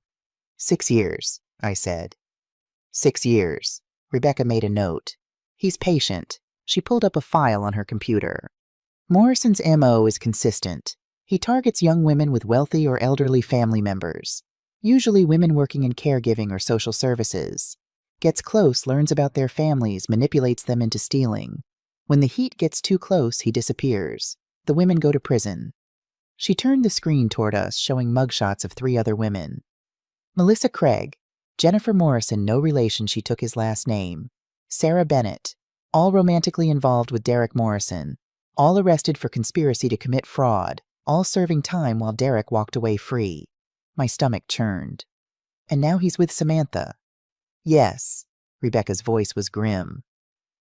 6 years, I said. 6 years. Rebecca made a note. He's patient. She pulled up a file on her computer. Morrison's MO is consistent. He targets young women with wealthy or elderly family members, usually women working in caregiving or social services. Gets close, learns about their families, manipulates them into stealing. When the heat gets too close, he disappears. The women go to prison. She turned the screen toward us, showing mugshots of 3 other women. Melissa Craig, Jennifer Morrison, no relation, she took his last name. Sarah Bennett, all romantically involved with Derek Morrison, all arrested for conspiracy to commit fraud, all serving time while Derek walked away free. My stomach churned. And now he's with Samantha. Yes. Rebecca's voice was grim.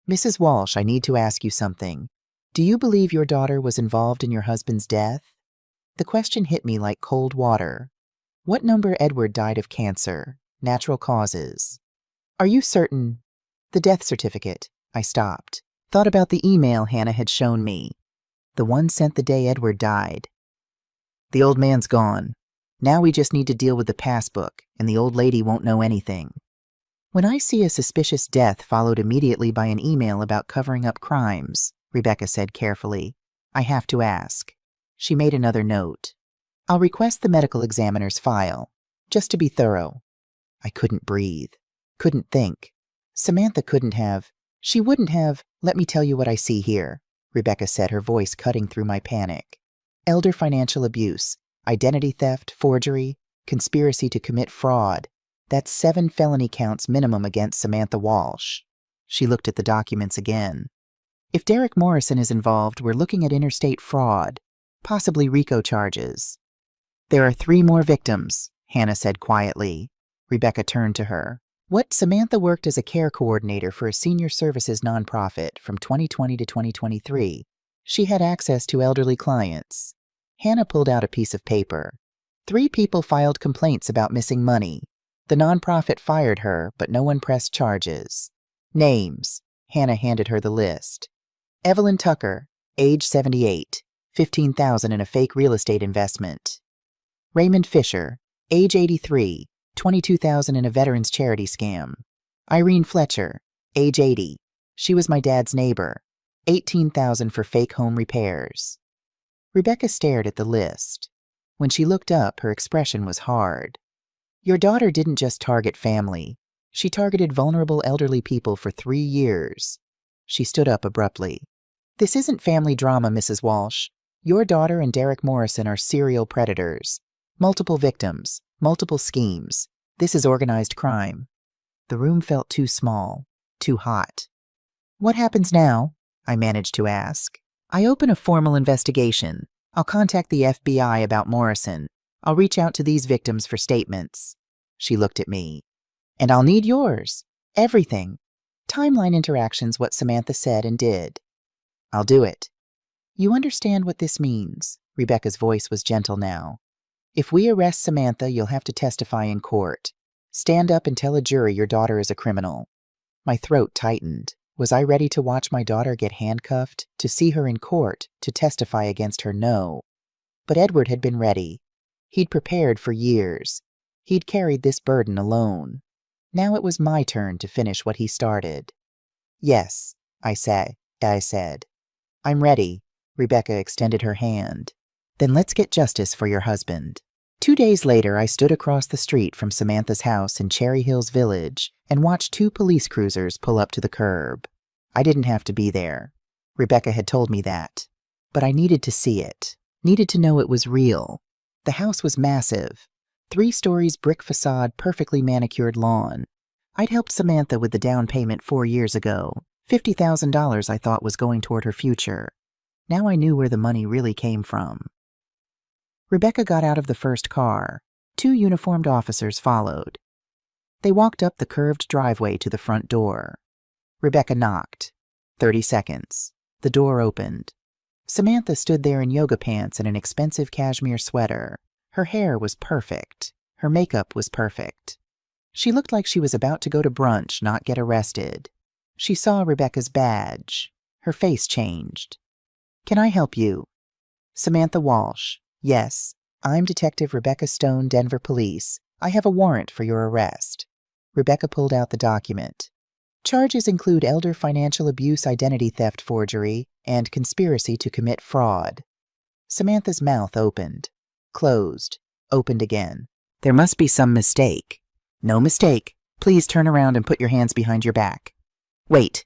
Mrs. Walsh, I need to ask you something. Do you believe your daughter was involved in your husband's death? The question hit me like cold water. What number Edward died of cancer? Natural causes. Are you certain? The death certificate. I stopped. Thought about the email Hannah had shown me. The one sent the day Edward died. The old man's gone. Now we just need to deal with the passbook, and the old lady won't know anything. When I see a suspicious death followed immediately by an email about covering up crimes, Rebecca said carefully, I have to ask. She made another note. I'll request the medical examiner's file, just to be thorough. I couldn't breathe, couldn't think. Samantha couldn't have. She wouldn't have. Let me tell you what I see here, Rebecca said, her voice cutting through my panic. Elder financial abuse, identity theft, forgery, conspiracy to commit fraud. That's 7 felony counts minimum against Samantha Walsh. She looked at the documents again. If Derek Morrison is involved, we're looking at interstate fraud, possibly RICO charges. There are 3 more victims, Hannah said quietly. Rebecca turned to her. Samantha worked as a care coordinator for a senior services nonprofit from 2020 to 2023. She had access to elderly clients. Hannah pulled out a piece of paper. 3 people filed complaints about missing money. The nonprofit fired her, but no one pressed charges. Names. Hannah handed her the list. Evelyn Tucker, age 78, $15,000 in a fake real estate investment. Raymond Fisher, age 83, $22,000 in a veterans charity scam. Irene Fletcher, age 80. She was my dad's neighbor. $18,000 for fake home repairs. Rebecca stared at the list. When she looked up, her expression was hard. Your daughter didn't just target family. She targeted vulnerable elderly people for 3 years. She stood up abruptly. This isn't family drama, Mrs. Walsh. Your daughter and Derek Morrison are serial predators. Multiple victims, multiple schemes. This is organized crime. The room felt too small, too hot. What happens now? I managed to ask. I open a formal investigation. I'll contact the FBI about Morrison. I'll reach out to these victims for statements. She looked at me. And I'll need yours. Everything. Timeline interactions, what Samantha said and did. I'll do it. You understand what this means? Rebecca's voice was gentle now. If we arrest Samantha, you'll have to testify in court. Stand up and tell a jury your daughter is a criminal." My throat tightened. Was I ready to watch my daughter get handcuffed, to see her in court, to testify against her? No. But Edward had been ready. He'd prepared for years. He'd carried this burden alone. Now it was my turn to finish what he started. "Yes," I said. "I'm ready." Rebecca extended her hand. "Then let's get justice for your husband." 2 days later, I stood across the street from Samantha's house in Cherry Hills Village and watched 2 police cruisers pull up to the curb. I didn't have to be there. Rebecca had told me that. But I needed to see it. Needed to know it was real. The house was massive. 3 stories, brick facade, perfectly manicured lawn. I'd helped Samantha with the down payment 4 years ago. $50,000 I thought was going toward her future. Now I knew where the money really came from. Rebecca got out of the first car. 2 uniformed officers followed. They walked up the curved driveway to the front door. Rebecca knocked. 30 seconds. The door opened. Samantha stood there in yoga pants and an expensive cashmere sweater. Her hair was perfect. Her makeup was perfect. She looked like she was about to go to brunch, not get arrested. She saw Rebecca's badge. Her face changed. "Can I help you?" "Samantha Walsh." "Yes, I'm Detective Rebecca Stone, Denver Police. I have a warrant for your arrest." Rebecca pulled out the document. "Charges include elder financial abuse, identity theft, forgery, and conspiracy to commit fraud." Samantha's mouth opened, closed, opened again. "There must be some mistake." "No mistake. Please turn around and put your hands behind your back." Wait.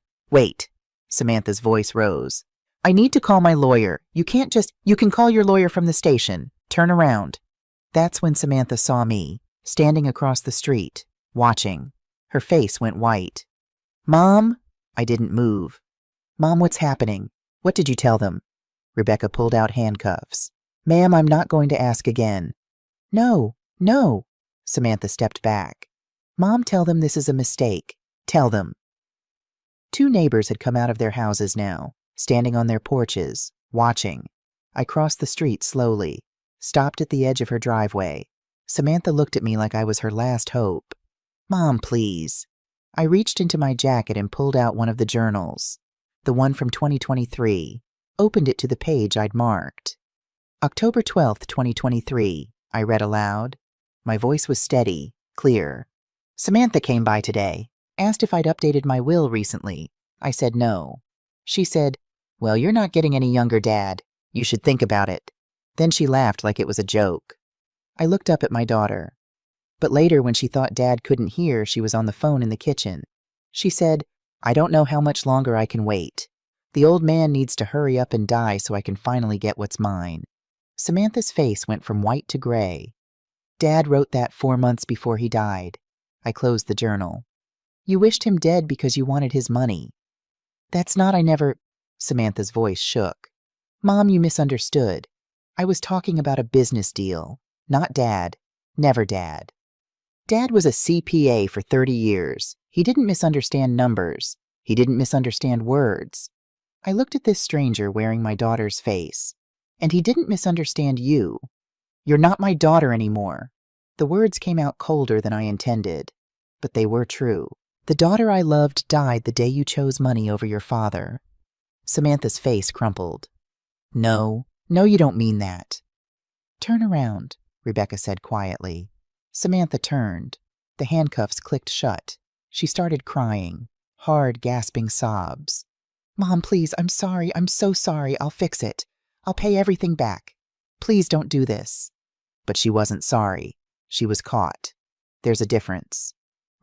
Samantha's voice rose. "I need to call my lawyer. You can't just— You can call your lawyer from the station. Turn around." That's when Samantha saw me, standing across the street, watching. Her face went white. "Mom?" I didn't move. "Mom, what's happening? What did you tell them?" Rebecca pulled out handcuffs. "Ma'am, I'm not going to ask again." No. Samantha stepped back. "Mom, tell them this is a mistake. Tell them." 2 neighbors had come out of their houses now, standing on their porches, watching. I crossed the street slowly, stopped at the edge of her driveway. Samantha looked at me like I was her last hope. "Mom, please." I reached into my jacket and pulled out one of the journals, the one from 2023, opened it to the page I'd marked. "October 12th, 2023, I read aloud. My voice was steady, clear. "Samantha came by today, asked if I'd updated my will recently. I said no. She said, 'Well, you're not getting any younger, Dad. You should think about it.' Then she laughed like it was a joke." I looked up at my daughter. But later, when she thought Dad couldn't hear, she was on the phone in the kitchen. She said, "I don't know how much longer I can wait. The old man needs to hurry up and die so I can finally get what's mine." Samantha's face went from white to gray. "Dad wrote that 4 months before he died." I closed the journal. "You wished him dead because you wanted his money." "That's not— I never—" Samantha's voice shook. "Mom, you misunderstood. I was talking about a business deal. Not Dad. Never Dad. Dad was a CPA for 30 years. He didn't misunderstand numbers. He didn't misunderstand words." I looked at this stranger wearing my daughter's face. "And he didn't misunderstand you. You're not my daughter anymore." The words came out colder than I intended, but they were true. "The daughter I loved died the day you chose money over your father." Samantha's face crumpled. No, you don't mean that." "Turn around," Rebecca said quietly. Samantha turned. The handcuffs clicked shut. She started crying, hard, gasping sobs. "Mom, please, I'm sorry. I'm so sorry. I'll fix it. I'll pay everything back. Please don't do this." But she wasn't sorry. She was caught. There's a difference.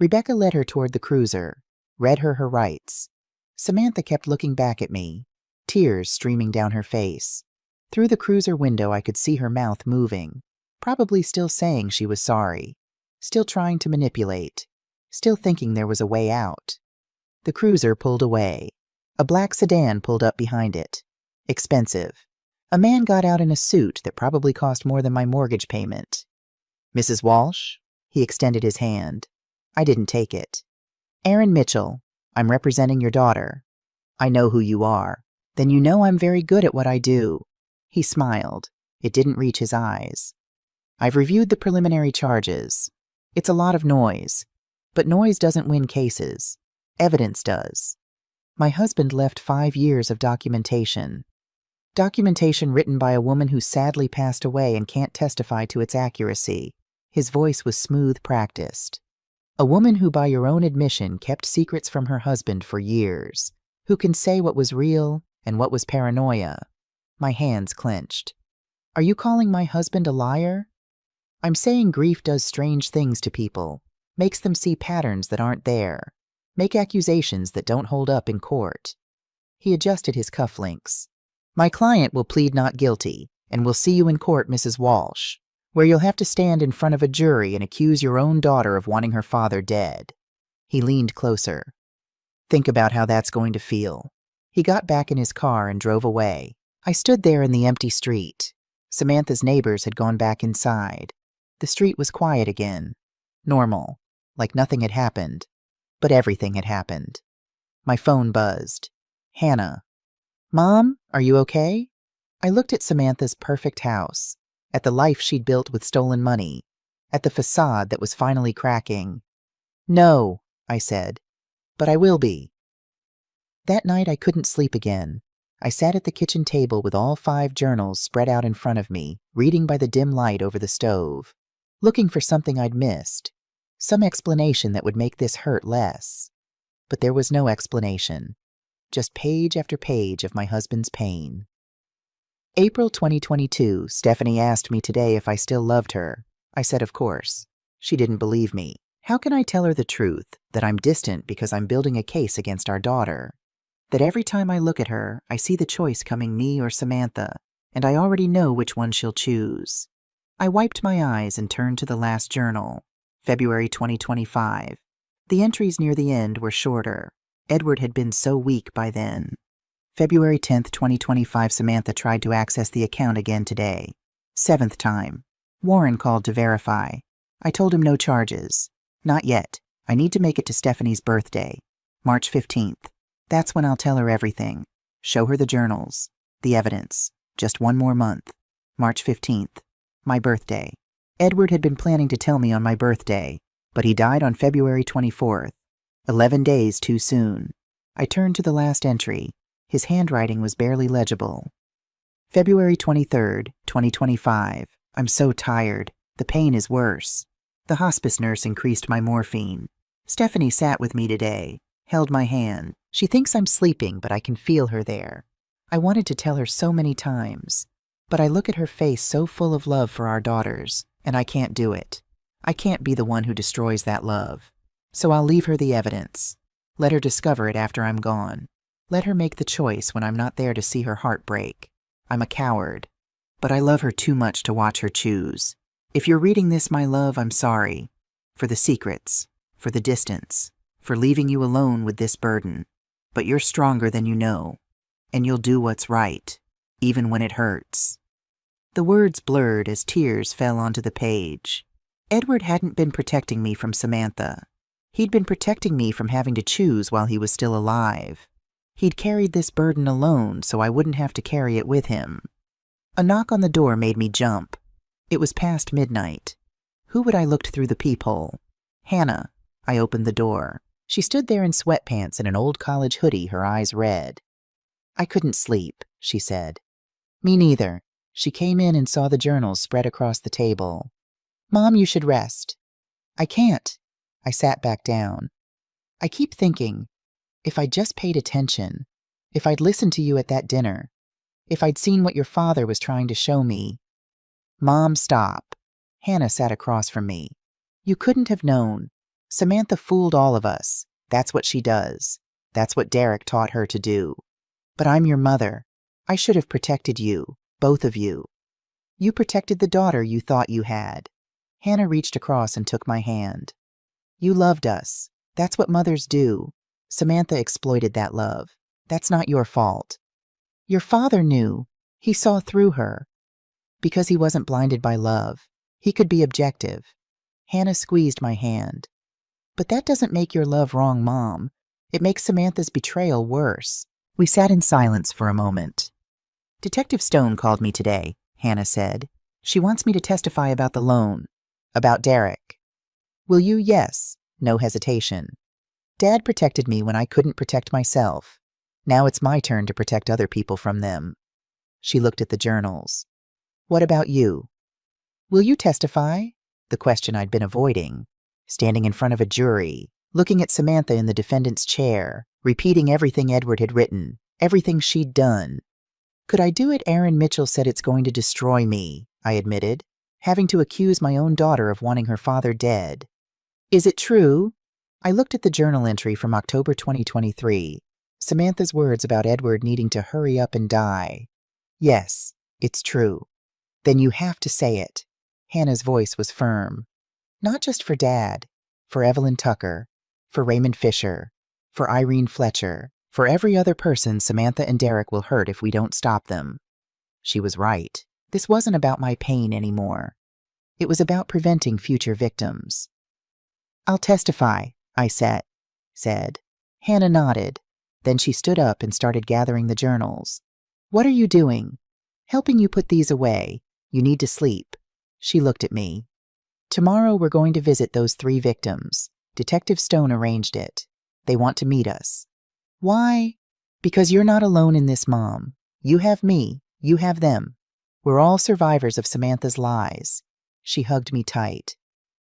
Rebecca led her toward the cruiser, read her rights. Samantha kept looking back at me, tears streaming down her face. Through the cruiser window I could see her mouth moving, probably still saying she was sorry, still trying to manipulate, still thinking there was a way out. The cruiser pulled away. A black sedan pulled up behind it. Expensive. A man got out in a suit that probably cost more than my mortgage payment. "Mrs. Walsh?" He extended his hand. I didn't take it. "Aaron Mitchell. I'm representing your daughter." "I know who you are." "Then you know I'm very good at what I do." He smiled. It didn't reach his eyes. I've reviewed the preliminary charges. It's a lot of noise. But noise doesn't win cases. Evidence does. My husband left 5 years of documentation. Documentation written by a woman who sadly passed away and can't testify to its accuracy. His voice was smooth, practiced. A woman who, by your own admission, kept secrets from her husband for years. Who can say what was real and what was paranoia. My hands clenched. Are you calling my husband a liar? I'm saying grief does strange things to people. Makes them see patterns that aren't there. Make accusations that don't hold up in court. He adjusted his cufflinks. My client will plead not guilty, and will see you in court, Mrs. Walsh, where you'll have to stand in front of a jury and accuse your own daughter of wanting her father dead. He leaned closer. Think about how that's going to feel. He got back in his car and drove away. I stood there in the empty street. Samantha's neighbors had gone back inside. The street was quiet again. Normal. Like nothing had happened. But everything had happened. My phone buzzed. Hannah. Mom, are you okay? I looked at Samantha's perfect house, at the life she'd built with stolen money, at the facade that was finally cracking. No, I said, but I will be. That night I couldn't sleep again. I sat at the kitchen table with all 5 journals spread out in front of me, reading by the dim light over the stove, looking for something I'd missed. Some explanation that would make this hurt less. But there was no explanation. Just page after page of my husband's pain. April 2022, Stephanie asked me today if I still loved her. I said of course. She didn't believe me. How can I tell her the truth, that I'm distant because I'm building a case against our daughter? That every time I look at her, I see the choice coming me or Samantha, and I already know which one she'll choose. I wiped my eyes and turned to the last journal. February 2025. The entries near the end were shorter. Edward had been so weak by then. February 10th, 2025, Samantha tried to access the account again today. 7th time. Warren called to verify. I told him no charges. Not yet. I need to make it to Stephanie's birthday. March 15th. That's when I'll tell her everything. Show her the journals. The evidence. Just 1 more month. March 15th. My birthday. Edward had been planning to tell me on my birthday, but he died on February 24th. 11 days too soon. I turned to the last entry. His handwriting was barely legible. February 23rd, 2025. I'm so tired. The pain is worse. The hospice nurse increased my morphine. Stephanie sat with me today, held my hand. She thinks I'm sleeping, but I can feel her there. I wanted to tell her so many times, but I look at her face so full of love for our daughters, and I can't do it. I can't be the one who destroys that love. So I'll leave her the evidence. Let her discover it after I'm gone. Let her make the choice when I'm not there to see her heart break. I'm a coward, but I love her too much to watch her choose. If you're reading this, my love, I'm sorry. For the secrets, for the distance, for leaving you alone with this burden. But you're stronger than you know, and you'll do what's right, even when it hurts. The words blurred as tears fell onto the page. Edward hadn't been protecting me from Samantha. He'd been protecting me from having to choose while he was still alive. He'd carried this burden alone so I wouldn't have to carry it with him. A knock on the door made me jump. It was past midnight. Who would I looked through the peephole? Hannah. I opened the door. She stood there in sweatpants and an old college hoodie, her eyes red. I couldn't sleep, she said. Me neither. She came in and saw the journals spread across the table. Mom, you should rest. I can't. I sat back down. I keep thinking, if I'd just paid attention, if I'd listened to you at that dinner, if I'd seen what your father was trying to show me. Mom, stop. Hannah sat across from me. You couldn't have known. Samantha fooled all of us. That's what she does. That's what Derek taught her to do. But I'm your mother. I should have protected you, both of you. You protected the daughter you thought you had. Hannah reached across and took my hand. You loved us. That's what mothers do. Samantha exploited that love. That's not your fault. Your father knew. He saw through her. Because he wasn't blinded by love. He could be objective. Hannah squeezed my hand. But that doesn't make your love wrong, Mom. It makes Samantha's betrayal worse. We sat in silence for a moment. Detective Stone called me today, Hannah said. She wants me to testify about the loan, about Derek. Will you? Yes. No hesitation. Dad protected me when I couldn't protect myself. Now it's my turn to protect other people from them. She looked at the journals. What about you? Will you testify? The question I'd been avoiding. Standing in front of a jury, looking at Samantha in the defendant's chair, repeating everything Edward had written, everything she'd done. Could I do it? Aaron Mitchell said it's going to destroy me, I admitted, having to accuse my own daughter of wanting her father dead. Is it true? I looked at the journal entry from October 2023, Samantha's words about Edward needing to hurry up and die. Yes, it's true. Then you have to say it. Hannah's voice was firm. Not just for Dad, for Evelyn Tucker, for Raymond Fisher, for Irene Fletcher, for every other person Samantha and Derek will hurt if we don't stop them. She was right. This wasn't about my pain anymore. It was about preventing future victims. I'll testify, I said. Hannah nodded. Then she stood up and started gathering the journals. What are you doing? Helping you put these away. You need to sleep. She looked at me. Tomorrow we're going to visit those 3 victims. Detective Stone arranged it. They want to meet us. Why? Because you're not alone in this, Mom. You have me. You have them. We're all survivors of Samantha's lies. She hugged me tight.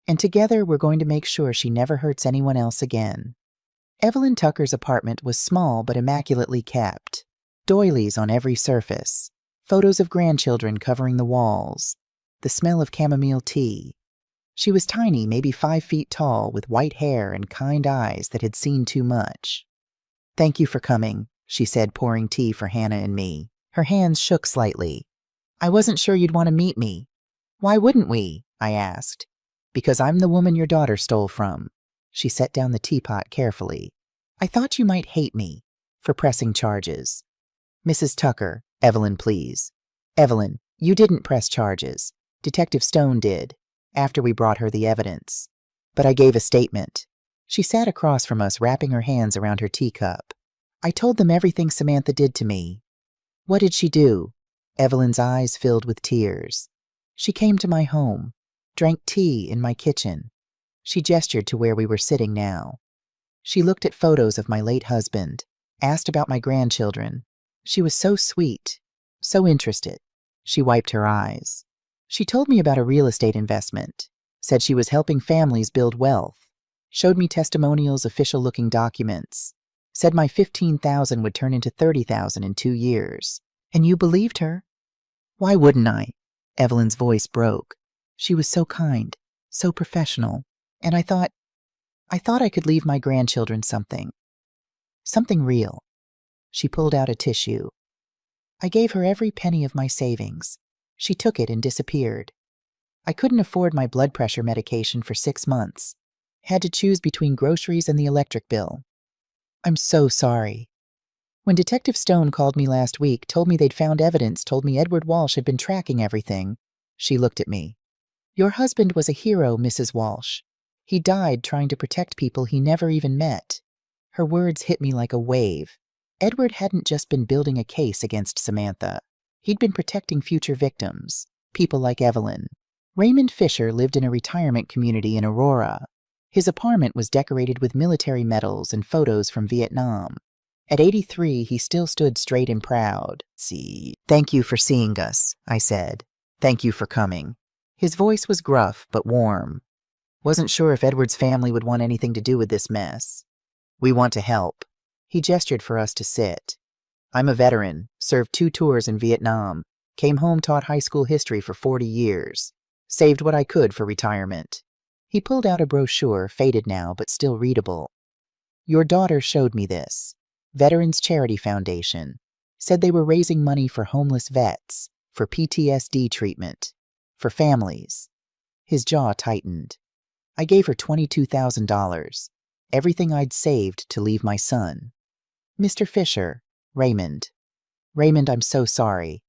And together we're going to make sure she never hurts anyone else again. Evelyn Tucker's apartment was small but immaculately kept. Doilies on every surface. Photos of grandchildren covering the walls. The smell of chamomile tea. She was tiny, maybe 5 feet tall, with white hair and kind eyes that had seen too much. Thank you for coming, she said, pouring tea for Hannah and me. Her hands shook slightly. I wasn't sure you'd want to meet me. Why wouldn't we? I asked. Because I'm the woman your daughter stole from. She set down the teapot carefully. I thought you might hate me for pressing charges. Mrs. Tucker, Evelyn, please. Evelyn, you didn't press charges. Detective Stone did, after we brought her the evidence. But I gave a statement. She sat across from us, wrapping her hands around her teacup. I told them everything Samantha did to me. What did she do? Evelyn's eyes filled with tears. She came to my home, drank tea in my kitchen. She gestured to where we were sitting now. She looked at photos of my late husband, asked about my grandchildren. She was so sweet, so interested. She wiped her eyes. She told me about a real estate investment, said she was helping families build wealth, showed me testimonials, official-looking documents, said my $15,000 would turn into $30,000 in 2 years. And you believed her? Why wouldn't I? Evelyn's voice broke. She was so kind, so professional, and I thought I could leave my grandchildren something real. She pulled out a tissue. I gave her every penny of my savings. She took it and disappeared. I couldn't afford my blood pressure medication for 6 months. Had to choose between groceries and the electric bill. I'm so sorry. When Detective Stone called me last week, told me they'd found evidence, told me Edward Walsh had been tracking everything, she looked at me. Your husband was a hero, Mrs. Walsh. He died trying to protect people he never even met. Her words hit me like a wave. Edward hadn't just been building a case against Samantha. He'd been protecting future victims, people like Evelyn. Raymond Fisher lived in a retirement community in Aurora. His apartment was decorated with military medals and photos from Vietnam. At 83, he still stood straight and proud. Thank you for seeing us, I said. Thank you for coming. His voice was gruff but warm. Wasn't sure if Edward's family would want anything to do with this mess. We want to help. He gestured for us to sit. I'm a veteran, served 2 tours in Vietnam, came home, taught high school history for 40 years, saved what I could for retirement. He pulled out a brochure, faded now but still readable. Your daughter showed me this. Veterans Charity Foundation. Said they were raising money for homeless vets, for PTSD treatment, for families. His jaw tightened. I gave her $22,000, everything I'd saved to leave my son. Mr. Fisher, Raymond. Raymond, I'm so sorry.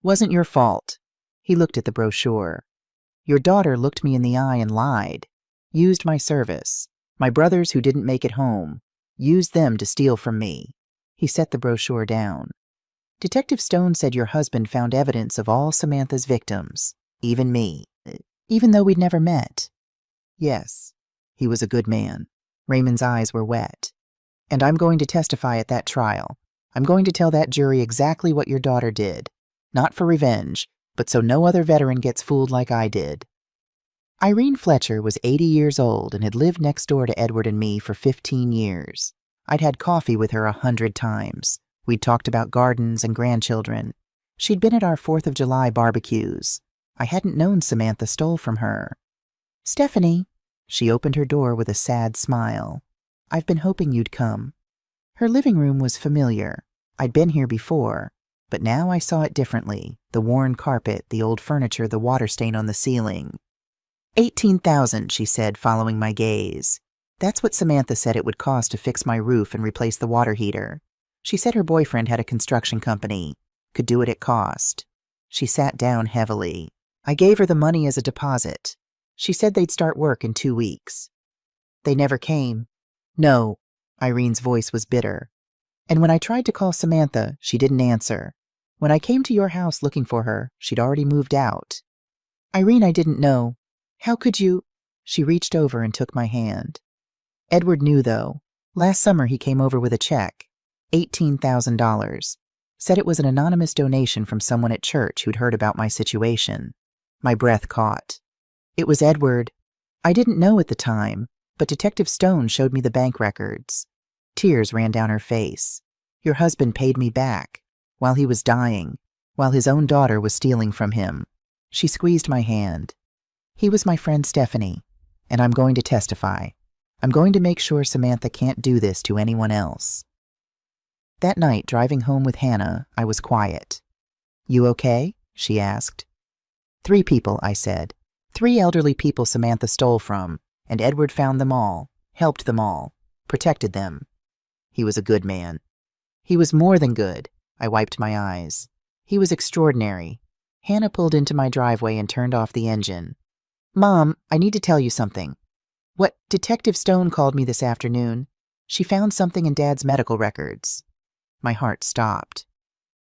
Wasn't your fault. He looked at the brochure. Your daughter looked me in the eye and lied. Used my service. My brothers who didn't make it home. Used them to steal from me. He set the brochure down. Detective Stone said your husband found evidence of all Samantha's victims. Even me. Even though we'd never met. Yes, he was a good man. Raymond's eyes were wet. And I'm going to testify at that trial. I'm going to tell that jury exactly what your daughter did. Not for revenge, but so no other veteran gets fooled like I did. Irene Fletcher was 80 years old and had lived next door to Edward and me for 15 years. I'd had coffee with her 100 times. We'd talked about gardens and grandchildren. She'd been at our 4th of July barbecues. I hadn't known Samantha stole from her. Stephanie, she opened her door with a sad smile. I've been hoping you'd come. Her living room was familiar. I'd been here before, but now I saw it differently. The worn carpet, the old furniture, the water stain on the ceiling. $18,000, she said, following my gaze. That's what Samantha said it would cost to fix my roof and replace the water heater. She said her boyfriend had a construction company, could do it at cost. She sat down heavily. I gave her the money as a deposit. She said they'd start work in 2 weeks. They never came. No, Irene's voice was bitter. And when I tried to call Samantha, she didn't answer. When I came to your house looking for her, she'd already moved out. Irene, I didn't know. How could you? She reached over and took my hand. Edward knew, though. Last summer he came over with a check, $18,000. Said it was an anonymous donation from someone at church who'd heard about my situation. My breath caught. It was Edward. I didn't know at the time, but Detective Stone showed me the bank records. Tears ran down her face. Your husband paid me back, while he was dying, while his own daughter was stealing from him. She squeezed my hand. He was my friend Stephanie, and I'm going to testify. I'm going to make sure Samantha can't do this to anyone else. That night, driving home with Hannah, I was quiet. You okay? She asked. 3 people, I said. 3 elderly people Samantha stole from, and Edward found them all, helped them all, protected them. He was a good man. He was more than good. I wiped my eyes. He was extraordinary. Hannah pulled into my driveway and turned off the engine. Mom, I need to tell you something. What Detective Stone called me this afternoon. She found something in Dad's medical records. My heart stopped.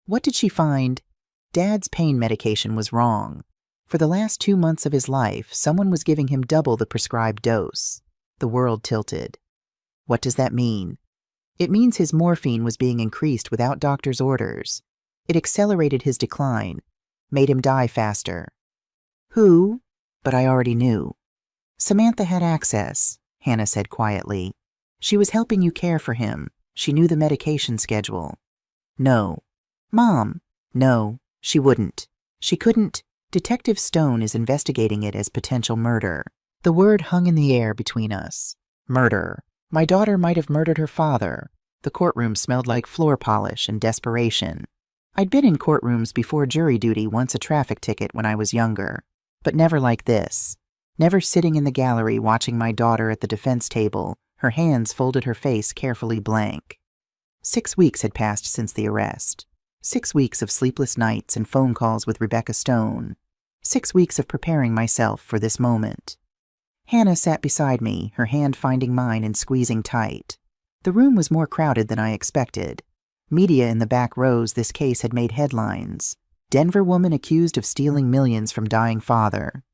What did she find? Dad's pain medication was wrong. For the last 2 months of his life, someone was giving him double the prescribed dose. The world tilted. What does that mean? It means his morphine was being increased without doctor's orders. It accelerated his decline, made him die faster. Who? But I already knew. Samantha had access, Hannah said quietly. She was helping you care for him. She knew the medication schedule. No. Mom. No, she wouldn't. She couldn't. Detective Stone is investigating it as potential murder. The word hung in the air between us. Murder. My daughter might have murdered her father. The courtroom smelled like floor polish and desperation. I'd been in courtrooms before jury duty once a traffic ticket when I was younger, but never like this. Never sitting in the gallery watching my daughter at the defense table, her hands folded, her face carefully blank. 6 weeks had passed since the arrest. 6 weeks of sleepless nights and phone calls with Rebecca Stone. 6 weeks of preparing myself for this moment. Hannah sat beside me, her hand finding mine and squeezing tight. The room was more crowded than I expected. Media in the back rows, this case had made headlines. Denver woman accused of stealing millions from dying father.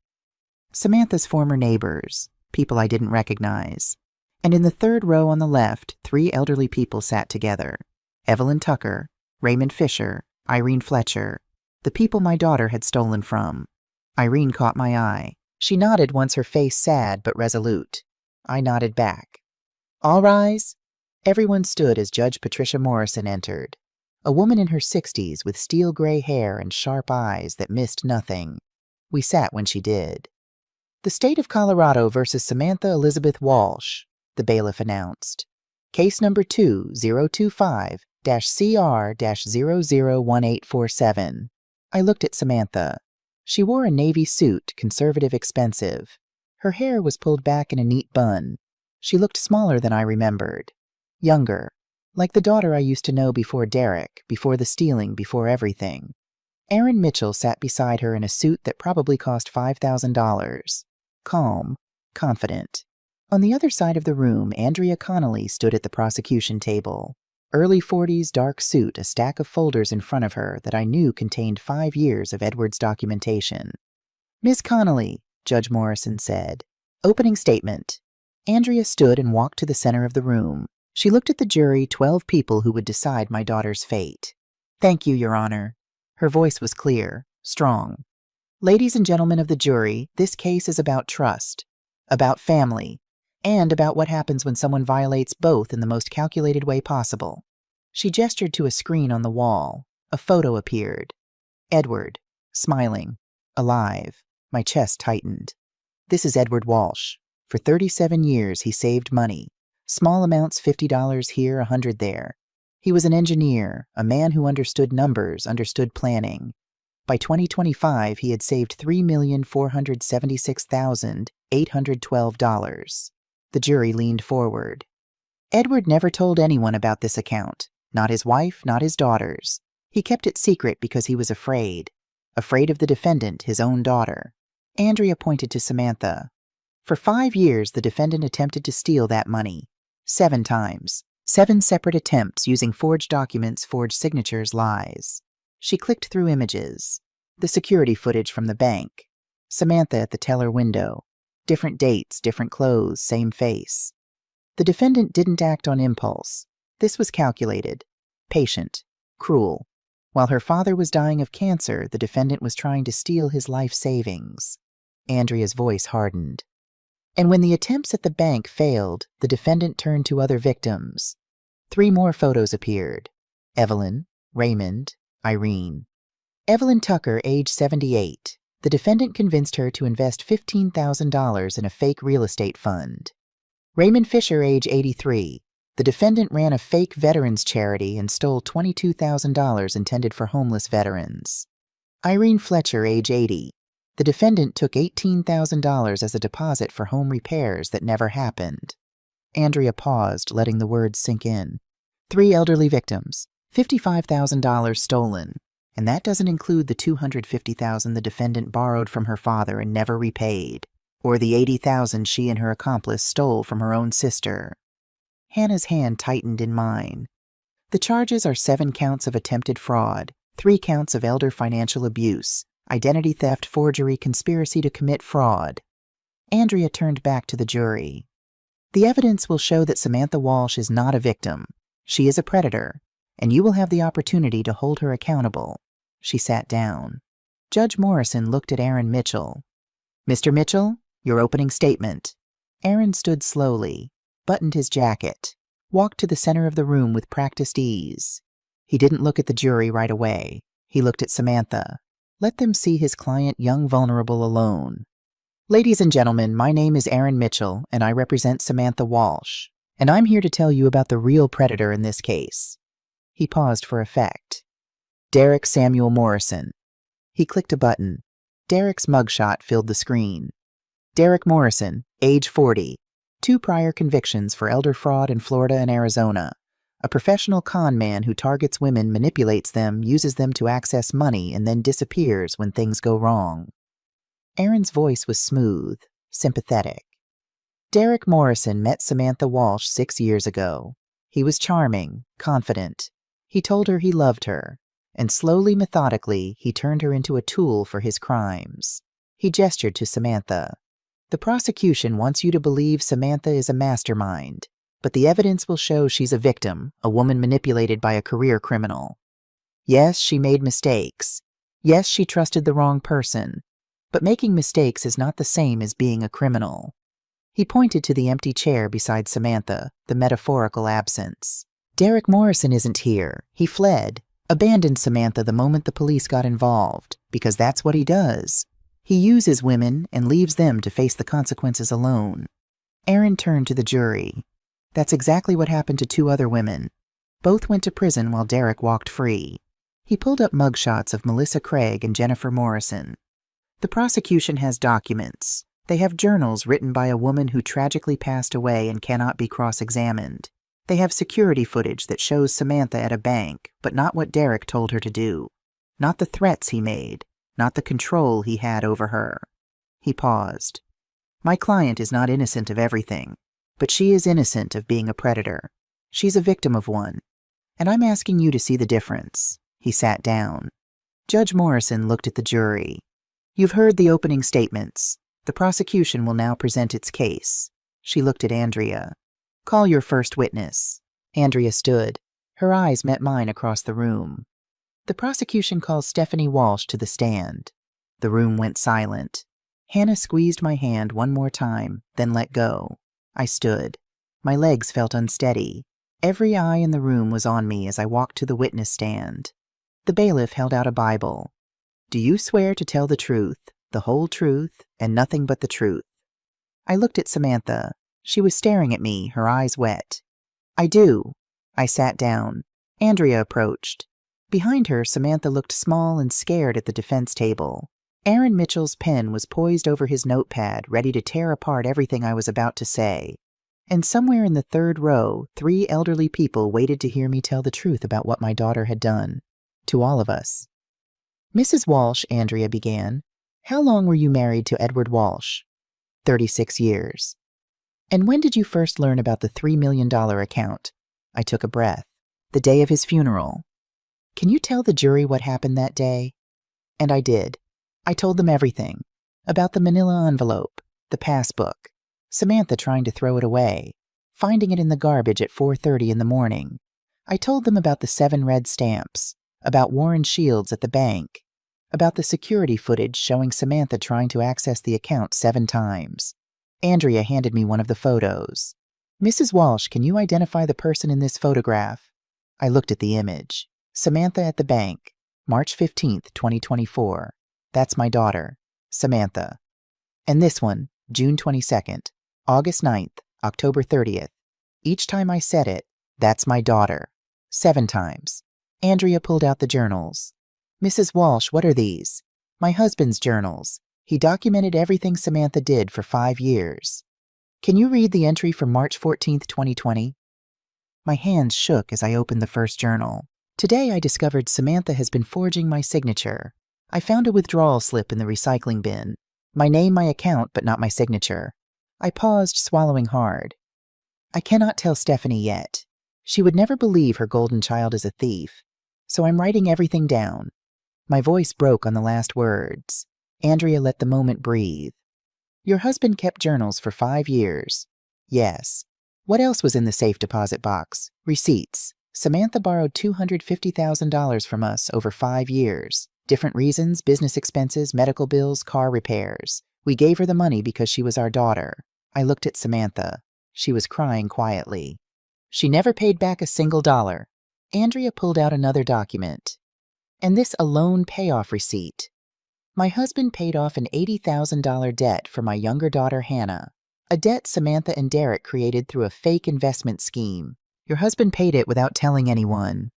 Samantha's former neighbors, people I didn't recognize. And in the 3rd row on the left, 3 elderly people sat together. Evelyn Tucker, Raymond Fisher, Irene Fletcher, the people my daughter had stolen from. Irene caught my eye. She nodded once, her face sad but resolute. I nodded back. All rise. Everyone stood as Judge Patricia Morrison entered. A woman in her 60s with steel gray hair and sharp eyes that missed nothing. We sat when she did. The state of Colorado versus Samantha Elizabeth Walsh, the bailiff announced. Case number 2025-CR-001847. I looked at Samantha. She wore a navy suit, conservative, expensive. Her hair was pulled back in a neat bun. She looked smaller than I remembered. Younger, like the daughter I used to know before Derek, before the stealing, before everything. Aaron Mitchell sat beside her in a suit that probably cost $5,000. Calm, confident. On the other side of the room, Andrea Connolly stood at the prosecution table. Early 40s, dark suit, a stack of folders in front of her that I knew contained 5 years of Edward's documentation. Miss Connolly, Judge Morrison said. Opening statement. Andrea stood and walked to the center of the room. She looked at the jury, 12 people who would decide my daughter's fate. Thank you, Your Honor. Her voice was clear, strong. Ladies and gentlemen of the jury, this case is about trust, about family, and about what happens when someone violates both in the most calculated way possible. She gestured to a screen on the wall. A photo appeared. Edward, smiling, alive. My chest tightened. This is Edward Walsh. For 37 years, he saved money. Small amounts, $50 here, $100 there. He was an engineer, a man who understood numbers, understood planning. By 2025, he had saved $3,476,812. The jury leaned forward. Edward never told anyone about this account. Not his wife, not his daughters. He kept it secret because he was afraid. Afraid of the defendant, his own daughter. Andrea pointed to Samantha. For 5 years, the defendant attempted to steal that money. 7 times. 7 separate attempts using forged documents, forged signatures, lies. She clicked through images. The security footage from the bank. Samantha at the teller window. Different dates, different clothes, same face. The defendant didn't act on impulse. This was calculated. Patient. Cruel. While her father was dying of cancer, the defendant was trying to steal his life savings. Andrea's voice hardened. And when the attempts at the bank failed, the defendant turned to other victims. 3 more photos appeared. Evelyn, Raymond, Irene. Evelyn Tucker, age 78. The defendant convinced her to invest $15,000 in a fake real estate fund. Raymond Fisher, age 83. The defendant ran a fake veterans charity and stole $22,000 intended for homeless veterans. Irene Fletcher, age 80. The defendant took $18,000 as a deposit for home repairs that never happened. Andrea paused, letting the words sink in. 3 elderly victims, $55,000 stolen, and that doesn't include the $250,000 the defendant borrowed from her father and never repaid, or the $80,000 she and her accomplice stole from her own sister. Hannah's hand tightened in mine. The charges are 7 counts of attempted fraud, 3 counts of elder financial abuse, identity theft, forgery, conspiracy to commit fraud. Andrea turned back to the jury. The evidence will show that Samantha Walsh is not a victim. She is a predator, and you will have the opportunity to hold her accountable. She sat down. Judge Morrison looked at Aaron Mitchell. Mr. Mitchell, your opening statement. Aaron stood slowly, buttoned his jacket, walked to the center of the room with practiced ease. He didn't look at the jury right away. He looked at Samantha. Let them see his client, young, vulnerable, alone. Ladies and gentlemen, my name is Aaron Mitchell, and I represent Samantha Walsh, and I'm here to tell you about the real predator in this case. He paused for effect. Derek Samuel Morrison. He clicked a button. Derek's mugshot filled the screen. Derek Morrison, age 40. 2 prior convictions for elder fraud in Florida and Arizona. A professional con man who targets women, manipulates them, uses them to access money, and then disappears when things go wrong. Aaron's voice was smooth, sympathetic. Derek Morrison met Samantha Walsh 6 years ago. He was charming, confident. He told her he loved her, and slowly, methodically, he turned her into a tool for his crimes. He gestured to Samantha. The prosecution wants you to believe Samantha is a mastermind, but the evidence will show she's a victim, a woman manipulated by a career criminal. Yes, she made mistakes. Yes, she trusted the wrong person. But making mistakes is not the same as being a criminal. He pointed to the empty chair beside Samantha, the metaphorical absence. Derek Morrison isn't here. He fled, abandoned Samantha the moment the police got involved, because that's what he does. He uses women and leaves them to face the consequences alone. Aaron turned to the jury. That's exactly what happened to 2 other women. Both went to prison while Derek walked free. He pulled up mugshots of Melissa Craig and Jennifer Morrison. The prosecution has documents. They have journals written by a woman who tragically passed away and cannot be cross-examined. They have security footage that shows Samantha at a bank, but not what Derek told her to do. Not the threats he made. Not the control he had over her. He paused. My client is not innocent of everything, but she is innocent of being a predator. She's a victim of one. And I'm asking you to see the difference. He sat down. Judge Morrison looked at the jury. You've heard the opening statements. The prosecution will now present its case. She looked at Andrea. Call your first witness. Andrea stood. Her eyes met mine across the room. The prosecution calls Stephanie Walsh to the stand. The room went silent. Hannah squeezed my hand one more time, then let go. I stood. My legs felt unsteady. Every eye in the room was on me as I walked to the witness stand. The bailiff held out a Bible. Do you swear to tell the truth, the whole truth, and nothing but the truth? I looked at Samantha. She was staring at me, her eyes wet. I do. I sat down. Andrea approached. Behind her, Samantha looked small and scared at the defense table. Aaron Mitchell's pen was poised over his notepad, ready to tear apart everything I was about to say. And somewhere in the third row, 3 elderly people waited to hear me tell the truth about what my daughter had done. To all of us. Mrs. Walsh, Andrea began, how long were you married to Edward Walsh? 36 years. And when did you first learn about the $3 million account? I took a breath. The day of his funeral. Can you tell the jury what happened that day? And I did. I told them everything. About the manila envelope, the passbook, Samantha trying to throw it away, finding it in the garbage at 4:30 in the morning. I told them about the 7 red stamps, about Warren Shields at the bank, about the security footage showing Samantha trying to access the account 7 times. Andrea handed me one of the photos. Mrs. Walsh, can you identify the person in this photograph? I looked at the image. Samantha at the bank, March 15th, 2024. That's my daughter, Samantha. And this one, June 22nd, August 9th, October 30th. Each time I said it, that's my daughter. 7 times. Andrea pulled out the journals. Mrs. Walsh, what are these? My husband's journals. He documented everything Samantha did for 5 years. Can you read the entry from March 14th, 2020? My hands shook as I opened the first journal. Today I discovered Samantha has been forging my signature. I found a withdrawal slip in the recycling bin. My name, my account, but not my signature. I paused, swallowing hard. I cannot tell Stephanie yet. She would never believe her golden child is a thief. So I'm writing everything down. My voice broke on the last words. Andrea let the moment breathe. Your husband kept journals for 5 years. Yes. What else was in the safe deposit box? Receipts. Samantha borrowed $250,000 from us over 5 years. Different reasons, business expenses, medical bills, car repairs. We gave her the money because she was our daughter. I looked at Samantha. She was crying quietly. She never paid back a single dollar. Andrea pulled out another document. And this a loan payoff receipt. My husband paid off an $80,000 debt for my younger daughter, Hannah. A debt Samantha and Derek created through a fake investment scheme. Your husband paid it without telling anyone.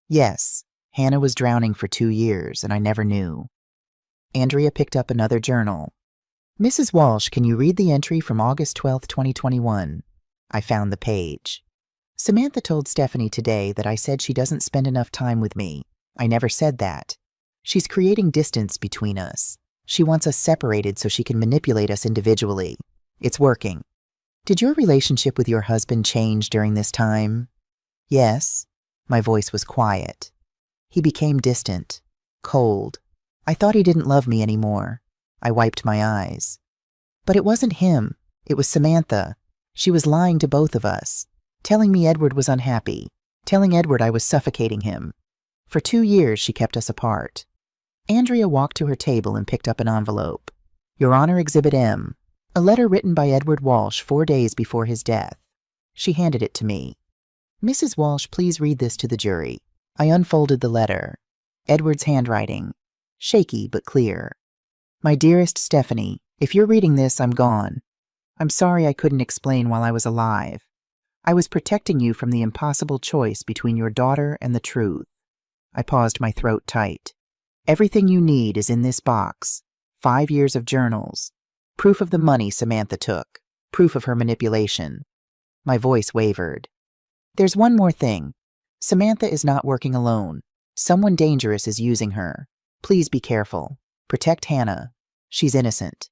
Yes. Hannah was drowning for 2 years, and I never knew. Andrea picked up another journal. Mrs. Walsh, can you read the entry from August 12, 2021? I found the page. Samantha told Stephanie today that I said she doesn't spend enough time with me. I never said that. She's creating distance between us. She wants us separated so she can manipulate us individually. It's working. Did your relationship with your husband change during this time? Yes. My voice was quiet. He became distant, cold. I thought he didn't love me anymore. I wiped my eyes. But it wasn't him. It was Samantha. She was lying to both of us, telling me Edward was unhappy, telling Edward I was suffocating him. For 2 years, she kept us apart. Andrea walked to her table and picked up an envelope. Your Honor, Exhibit M. A letter written by Edward Walsh 4 days before his death. She handed it to me. Mrs. Walsh, please read this to the jury. I unfolded the letter. Edward's handwriting. Shaky but clear. My dearest Stephanie, if you're reading this, I'm gone. I'm sorry I couldn't explain while I was alive. I was protecting you from the impossible choice between your daughter and the truth. I paused, my throat tight. Everything you need is in this box. 5 years of journals. Proof of the money Samantha took. Proof of her manipulation. My voice wavered. There's one more thing. Samantha is not working alone. Someone dangerous is using her. Please be careful. Protect Hannah. She's innocent.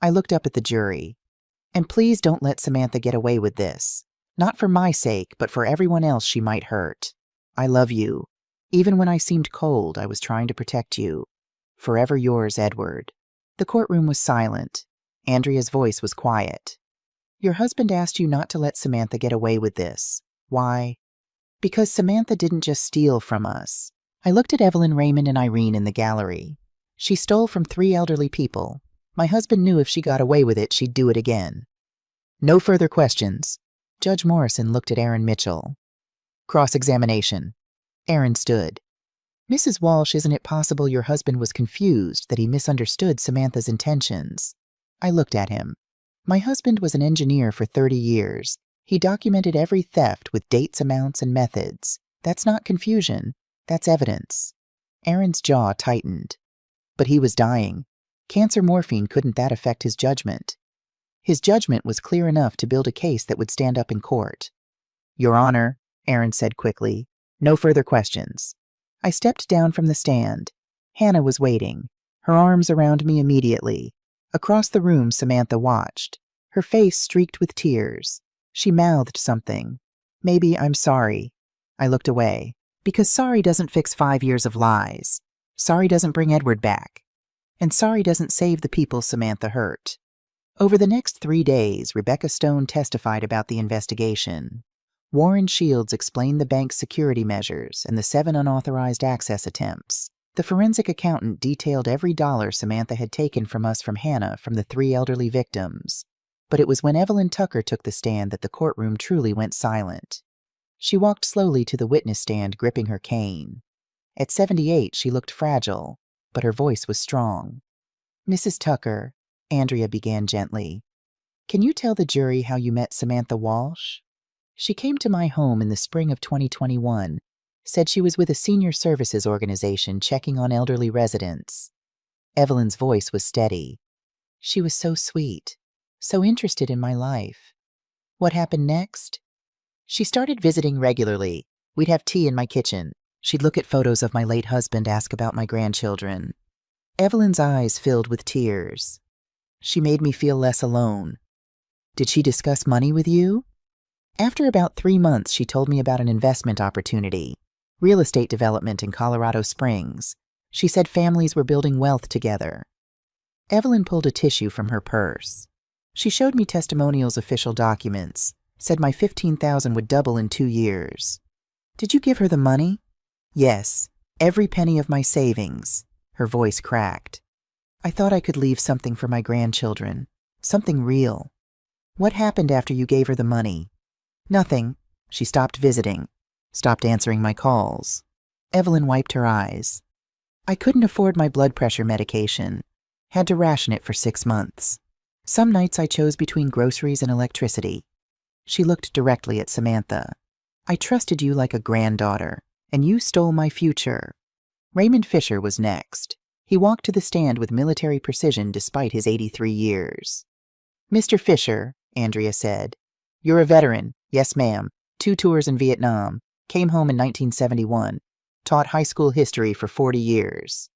I looked up at the jury. And please don't let Samantha get away with this. Not for my sake, but for everyone else she might hurt. I love you. Even when I seemed cold, I was trying to protect you. Forever yours, Edward. The courtroom was silent. Andrea's voice was quiet. Your husband asked you not to let Samantha get away with this. Why? Because Samantha didn't just steal from us. I looked at Evelyn, Raymond, and Irene in the gallery. She stole from 3 elderly people. My husband knew if she got away with it, she'd do it again. No further questions. Judge Morrison looked at Aaron Mitchell. Cross-examination. Aaron stood. Mrs. Walsh, isn't it possible your husband was confused, that he misunderstood Samantha's intentions? I looked at him. My husband was an engineer for 30 years. He documented every theft with dates, amounts, and methods. That's not confusion. That's evidence. Aaron's jaw tightened. But he was dying. Cancer morphine, couldn't that affect his judgment? His judgment was clear enough to build a case that would stand up in court. Your Honor, Aaron said quickly, no further questions. I stepped down from the stand. Hannah was waiting, her arms around me immediately. Across the room, Samantha watched, her face streaked with tears. She mouthed something. Maybe I'm sorry. I looked away. Because sorry doesn't fix 5 years of lies. Sorry doesn't bring Edward back. And sorry doesn't save the people Samantha hurt. Over the next 3 days, Rebecca Stone testified about the investigation. Warren Shields explained the bank's security measures and the 7 unauthorized access attempts. The forensic accountant detailed every dollar Samantha had taken from us from Hannah from the 3 elderly victims. But it was when Evelyn Tucker took the stand that the courtroom truly went silent. She walked slowly to the witness stand, gripping her cane. At 78, she looked fragile, but her voice was strong. Mrs. Tucker, Andrea began gently, can you tell the jury how you met Samantha Walsh? She came to my home in the spring of 2021, said she was with a senior services organization checking on elderly residents. Evelyn's voice was steady. She was so sweet, so interested in my life. What happened next? She started visiting regularly. We'd have tea in my kitchen. She'd look at photos of my late husband, ask about my grandchildren. Evelyn's eyes filled with tears. She made me feel less alone. Did she discuss money with you? After about 3 months, she told me about an investment opportunity, real estate development in Colorado Springs. She said families were building wealth together. Evelyn pulled a tissue from her purse. She showed me testimonials, official documents, said my $15,000 would double in 2 years. Did you give her the money? Yes, every penny of my savings. Her voice cracked. I thought I could leave something for my grandchildren, something real. What happened after you gave her the money? Nothing. She stopped visiting, stopped answering my calls. Evelyn wiped her eyes. I couldn't afford my blood pressure medication. Had to ration it for 6 months. Some nights I chose between groceries and electricity. She looked directly at Samantha. I trusted you like a granddaughter, and you stole my future. Raymond Fisher was next. He walked to the stand with military precision despite his 83 years. Mr. Fisher, Andrea said, you're a veteran. Yes, ma'am. 2 tours in Vietnam. Came home in 1971. Taught high school history for 40 years.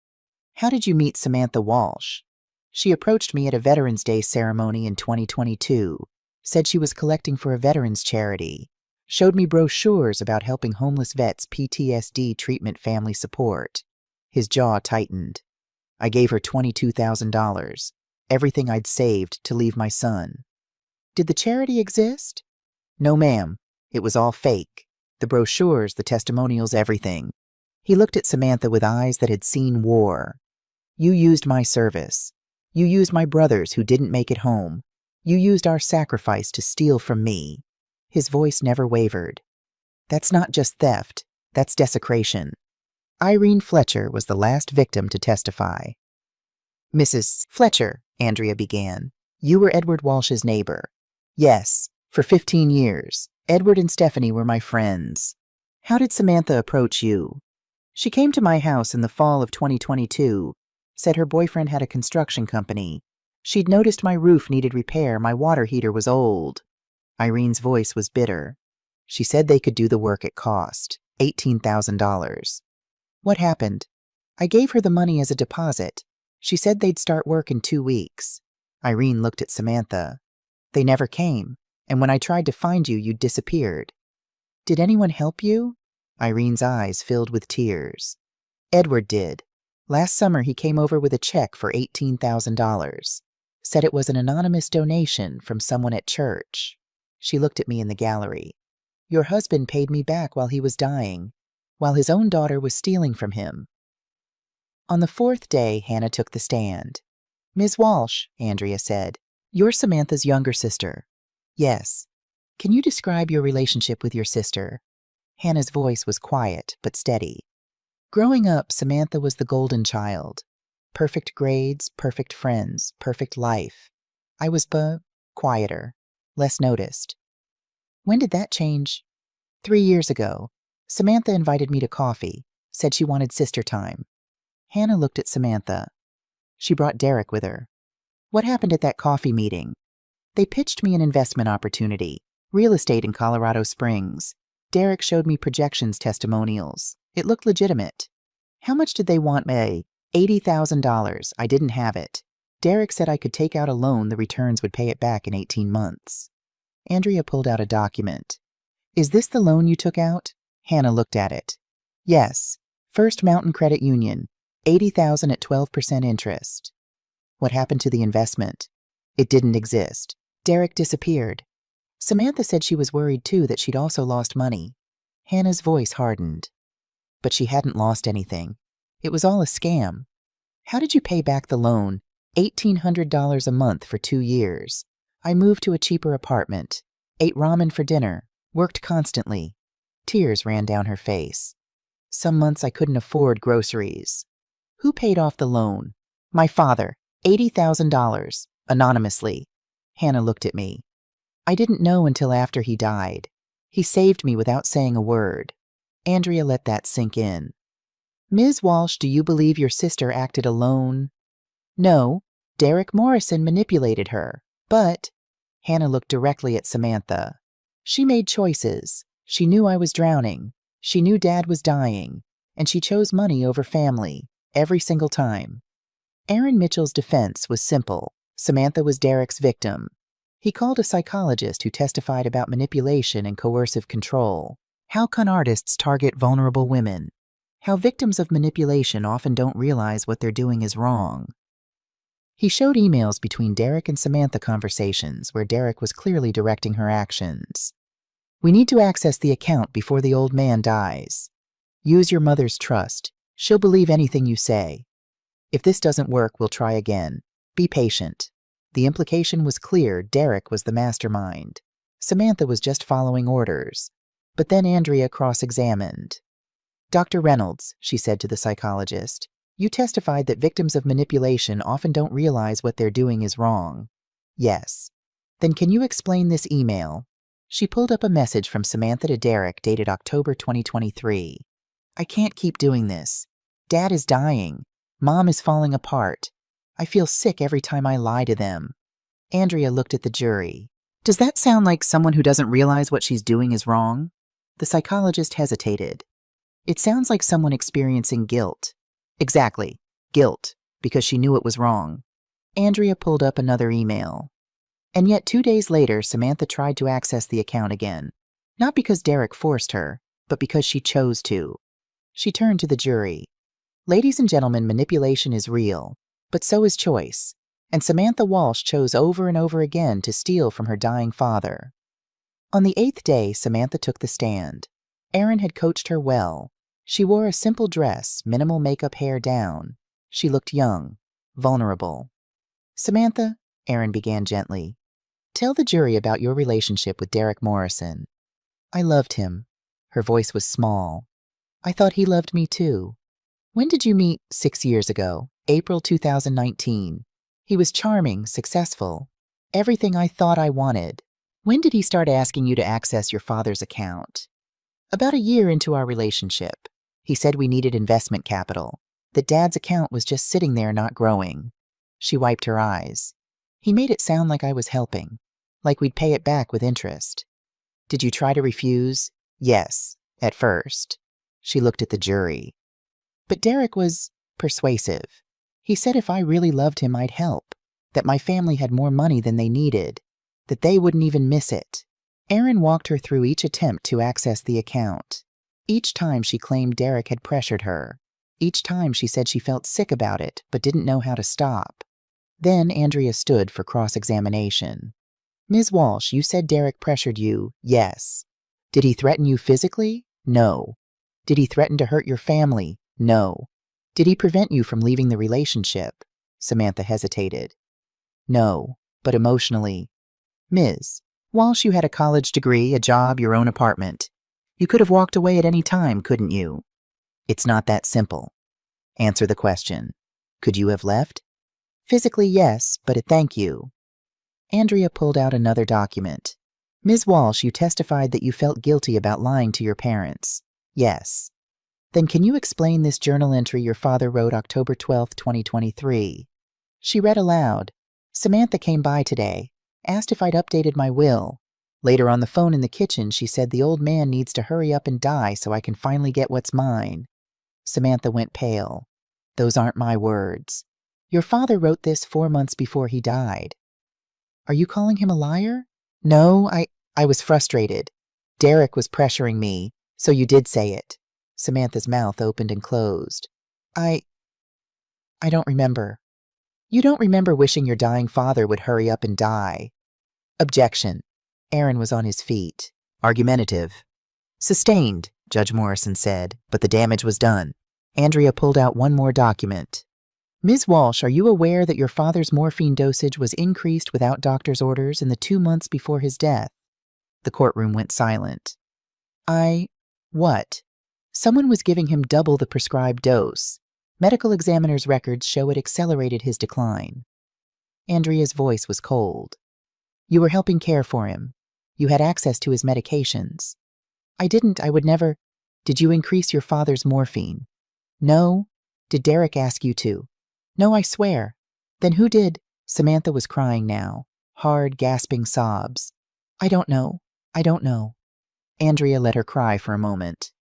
How did you meet Samantha Walsh? She approached me at a Veterans Day ceremony in 2022. Said she was collecting for a veterans charity. Showed me brochures about helping homeless vets PTSD treatment, family support. His jaw tightened. I gave her $22,000, everything I'd saved to leave my son. Did the charity exist? No, ma'am. It was all fake. The brochures, the testimonials, everything. He looked at Samantha with eyes that had seen war. You used my service. You used my brothers who didn't make it home. You used our sacrifice to steal from me. His voice never wavered. That's not just theft. That's desecration. Irene Fletcher was the last victim to testify. Mrs. Fletcher, Andrea began, you were Edward Walsh's neighbor. Yes, for 15 years. Edward and Stephanie were my friends. How did Samantha approach you? She came to my house in the fall of 2022, said her boyfriend had a construction company. She'd noticed my roof needed repair, my water heater was old. Irene's voice was bitter. She said they could do the work at cost, $18,000. What happened? I gave her the money as a deposit. She said they'd start work in 2 weeks. Irene looked at Samantha. They never came, and when I tried to find you, you'd disappeared. Did anyone help you? Irene's eyes filled with tears. Edward did. Last summer, he came over with a check for $18,000. Said it was an anonymous donation from someone at church. She looked at me in the gallery. Your husband paid me back while he was dying, while his own daughter was stealing from him. On the fourth day, Hannah took the stand. Ms. Walsh, Andrea said, you're Samantha's younger sister. Yes. Can you describe your relationship with your sister? Hannah's voice was quiet but steady. Growing up, Samantha was the golden child. Perfect grades, perfect friends, perfect life. I was quieter, less noticed. When did that change? 3 years ago. Samantha invited me to coffee, said she wanted sister time. Hannah looked at Samantha. She brought Derek with her. What happened at that coffee meeting? They pitched me an investment opportunity, real estate in Colorado Springs. Derek showed me projections testimonials. It looked legitimate. How much did they want me? $80,000. I didn't have it. Derek said I could take out a loan, the returns would pay it back in 18 months. Andrea pulled out a document. Is this the loan you took out? Hannah looked at it. Yes. First Mountain Credit Union. $80,000 at 12% interest. What happened to the investment? It didn't exist. Derek disappeared. Samantha said she was worried too that she'd also lost money. Hannah's voice hardened. But she hadn't lost anything. It was all a scam. How did you pay back the loan? $1,800 a month for 2 years. I moved to a cheaper apartment, ate ramen for dinner, worked constantly. Tears ran down her face. Some months I couldn't afford groceries. Who paid off the loan? My father. $80,000, anonymously. Hannah looked at me. I didn't know until after he died. He saved me without saying a word. Andrea let that sink in. Ms. Walsh, do you believe your sister acted alone? No, Derek Morrison manipulated her, but... Hannah looked directly at Samantha. She made choices. She knew I was drowning. She knew Dad was dying. And she chose money over family, every single time. Aaron Mitchell's defense was simple. Samantha was Derek's victim. He called a psychologist who testified about manipulation and coercive control. How con artists target vulnerable women. How victims of manipulation often don't realize what they're doing is wrong. He showed emails between Derek and Samantha conversations where Derek was clearly directing her actions. We need to access the account before the old man dies. Use your mother's trust. She'll believe anything you say. If this doesn't work, we'll try again. Be patient. The implication was clear. Derek was the mastermind. Samantha was just following orders. But then Andrea cross-examined. Dr. Reynolds, she said to the psychologist, you testified that victims of manipulation often don't realize what they're doing is wrong. Yes. Then can you explain this email? She pulled up a message from Samantha to Derek dated October 2023. I can't keep doing this. Dad is dying. Mom is falling apart. I feel sick every time I lie to them. Andrea looked at the jury. Does that sound like someone who doesn't realize what she's doing is wrong? The psychologist hesitated. It sounds like someone experiencing guilt. Exactly. Guilt. Because she knew it was wrong. Andrea pulled up another email. And yet 2 days later, Samantha tried to access the account again. Not because Derek forced her, but because she chose to. She turned to the jury. Ladies and gentlemen, manipulation is real, but so is choice. And Samantha Walsh chose over and over again to steal from her dying father. On the 8th day, Samantha took the stand. Aaron had coached her well. She wore a simple dress, minimal makeup, hair down. She looked young, vulnerable. Samantha, Aaron began gently, tell the jury about your relationship with Derek Morrison. I loved him. Her voice was small. I thought he loved me too. When did you meet? 6 years ago, April 2019. He was charming, successful. Everything I thought I wanted. When did he start asking you to access your father's account? About a year into our relationship. He said we needed investment capital, that Dad's account was just sitting there not growing. She wiped her eyes. He made it sound like I was helping, like we'd pay it back with interest. Did you try to refuse? Yes, at first. She looked at the jury. But Derek was persuasive. He said if I really loved him, I'd help, that my family had more money than they needed, that they wouldn't even miss it. Aaron walked her through each attempt to access the account. Each time she claimed Derek had pressured her. Each time she said she felt sick about it, but didn't know how to stop. Then Andrea stood for cross-examination. Ms. Walsh, you said Derek pressured you. Yes. Did he threaten you physically? No. Did he threaten to hurt your family? No. Did he prevent you from leaving the relationship? Samantha hesitated. No, but emotionally. Ms. Walsh, you had a college degree, a job, your own apartment. You could have walked away at any time, couldn't you? It's not that simple. Answer the question. Could you have left? Physically, yes, but a thank you. Andrea pulled out another document. Ms. Walsh, you testified that you felt guilty about lying to your parents. Yes. Then can you explain this journal entry your father wrote October 12, 2023? She read aloud. Samantha came by today, asked if I'd updated my will. Later on the phone in the kitchen, she said the old man needs to hurry up and die so I can finally get what's mine. Samantha went pale. Those aren't my words. Your father wrote this 4 months before he died. Are you calling him a liar? No, I was frustrated. Derek was pressuring me, so you did say it. Samantha's mouth opened and closed. I don't remember. You don't remember wishing your dying father would hurry up and die. Objection. Aaron was on his feet. Argumentative. Sustained, Judge Morrison said, but the damage was done. Andrea pulled out one more document. Ms. Walsh, are you aware that your father's morphine dosage was increased without doctor's orders in the 2 months before his death? The courtroom went silent. What? Someone was giving him double the prescribed dose. Medical examiner's records show it accelerated his decline. Andrea's voice was cold. You were helping care for him. You had access to his medications. I would never. Did you increase your father's morphine? No. Did Derek ask you to? No, I swear. Then who did? Samantha was crying now. Hard, gasping sobs. I don't know. Andrea let her cry for a moment.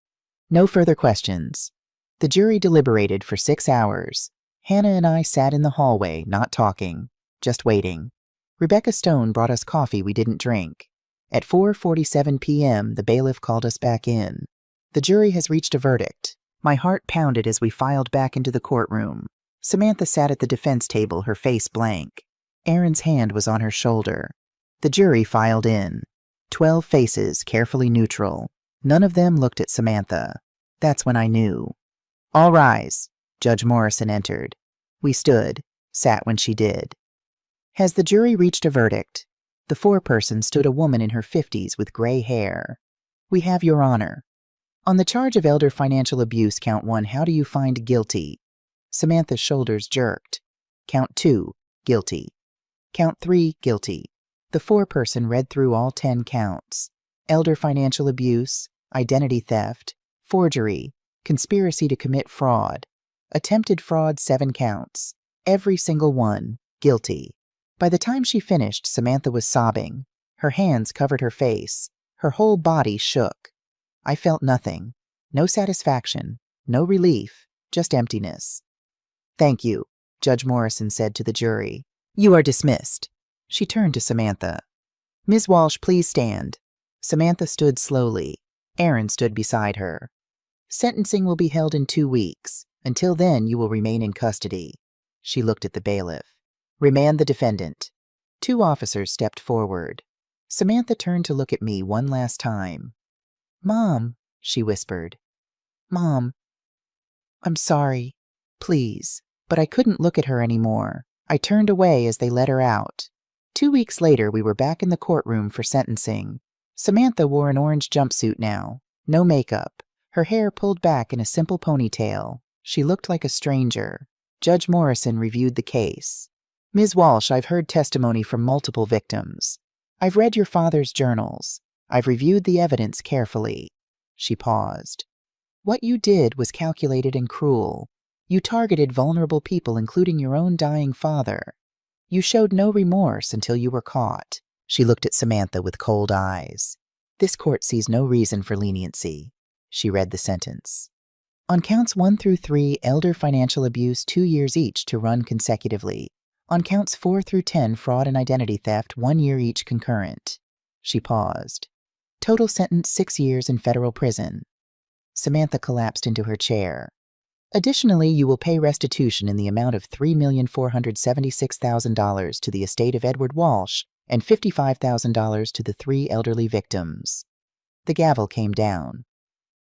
No further questions. The jury deliberated for 6 hours. Hannah and I sat in the hallway, not talking, just waiting. Rebecca Stone brought us coffee we didn't drink. At 4:47 p.m., the bailiff called us back in. The jury has reached a verdict. My heart pounded as we filed back into the courtroom. Samantha sat at the defense table, her face blank. Aaron's hand was on her shoulder. The jury filed in. 12 faces, carefully neutral. None of them looked at Samantha. That's when I knew. All rise. Judge Morrison entered. We stood, sat when she did. Has the jury reached a verdict? The foreperson stood a woman in her 50s with gray hair. We have your honor. On the charge of elder financial abuse, count 1, how do you find guilty? Samantha's shoulders jerked. Count 2, guilty. Count 3, guilty. The foreperson read through all 10 counts. Elder financial abuse, identity theft, forgery, conspiracy to commit fraud. Attempted fraud, 7 counts. Every single one, guilty. By the time she finished, Samantha was sobbing. Her hands covered her face. Her whole body shook. I felt nothing. No satisfaction. No relief. Just emptiness. Thank you, Judge Morrison said to the jury. You are dismissed. She turned to Samantha. Ms. Walsh, please stand. Samantha stood slowly. Aaron stood beside her. Sentencing will be held in 2 weeks. Until then, you will remain in custody. She looked at the bailiff. Remand the defendant. 2 officers stepped forward. Samantha turned to look at me one last time. Mom, she whispered. Mom, I'm sorry. Please. But I couldn't look at her anymore. I turned away as they let her out. 2 weeks later, we were back in the courtroom for sentencing. Samantha wore an orange jumpsuit now. No makeup. Her hair pulled back in a simple ponytail. She looked like a stranger. Judge Morrison reviewed the case. Ms. Walsh, I've heard testimony from multiple victims. I've read your father's journals. I've reviewed the evidence carefully. She paused. What you did was calculated and cruel. You targeted vulnerable people, including your own dying father. You showed no remorse until you were caught. She looked at Samantha with cold eyes. This court sees no reason for leniency. She read the sentence. On counts 1 through 3, elder financial abuse, 2 years each to run consecutively. On counts 4 through 10, fraud and identity theft, 1 year each concurrent. She paused. Total sentence 6 years in federal prison. Samantha collapsed into her chair. Additionally, you will pay restitution in the amount of $3,476,000 to the estate of Edward Walsh and $55,000 to the 3 elderly victims. The gavel came down.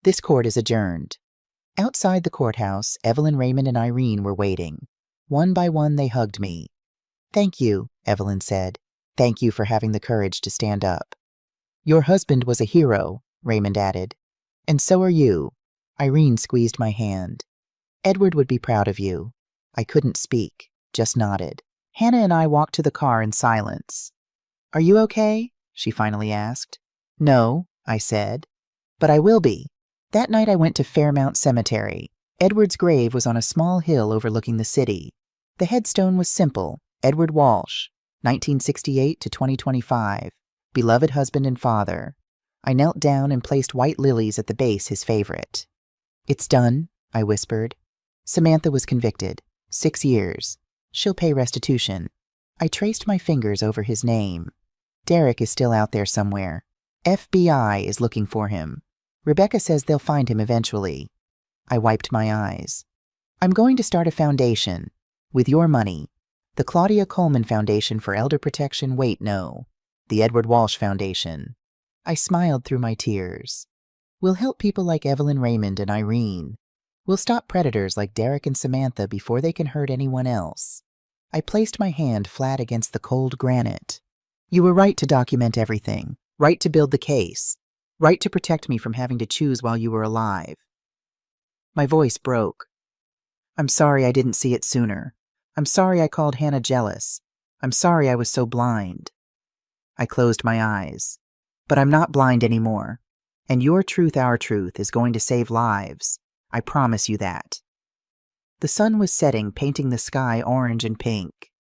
This court is adjourned. Outside the courthouse, Evelyn, Raymond, and Irene were waiting. One by one, they hugged me. "Thank you," Evelyn said. "Thank you for having the courage to stand up." "Your husband was a hero," Raymond added. "And so are you." Irene squeezed my hand. "Edward would be proud of you." I couldn't speak, just nodded. Hannah and I walked to the car in silence. "Are you okay?" she finally asked. "No," I said. "But I will be." That night I went to Fairmount Cemetery. Edward's grave was on a small hill overlooking the city. The headstone was simple: Edward Walsh, 1968 to 2025, beloved husband and father. I knelt down and placed white lilies at the base, his favorite. "It's done," I whispered. "Samantha was convicted. 6 years. She'll pay restitution." I traced my fingers over his name. Derek is still out there somewhere. FBI is looking for him. Rebecca says they'll find him eventually. I wiped my eyes. "I'm going to start a foundation. With your money. The Claudia Coleman Foundation for Elder Protection. Wait, no. The Edward Walsh Foundation." I smiled through my tears. "We'll help people like Evelyn, Raymond, and Irene. We'll stop predators like Derek and Samantha before they can hurt anyone else." I placed my hand flat against the cold granite. "You were right to document everything. Right to build the case. Right to protect me from having to choose while you were alive." My voice broke. "I'm sorry I didn't see it sooner. I'm sorry I called Hannah jealous. I'm sorry I was so blind." I closed my eyes. "But I'm not blind anymore. And your truth, our truth, is going to save lives. I promise you that." The sun was setting, painting the sky orange and pink.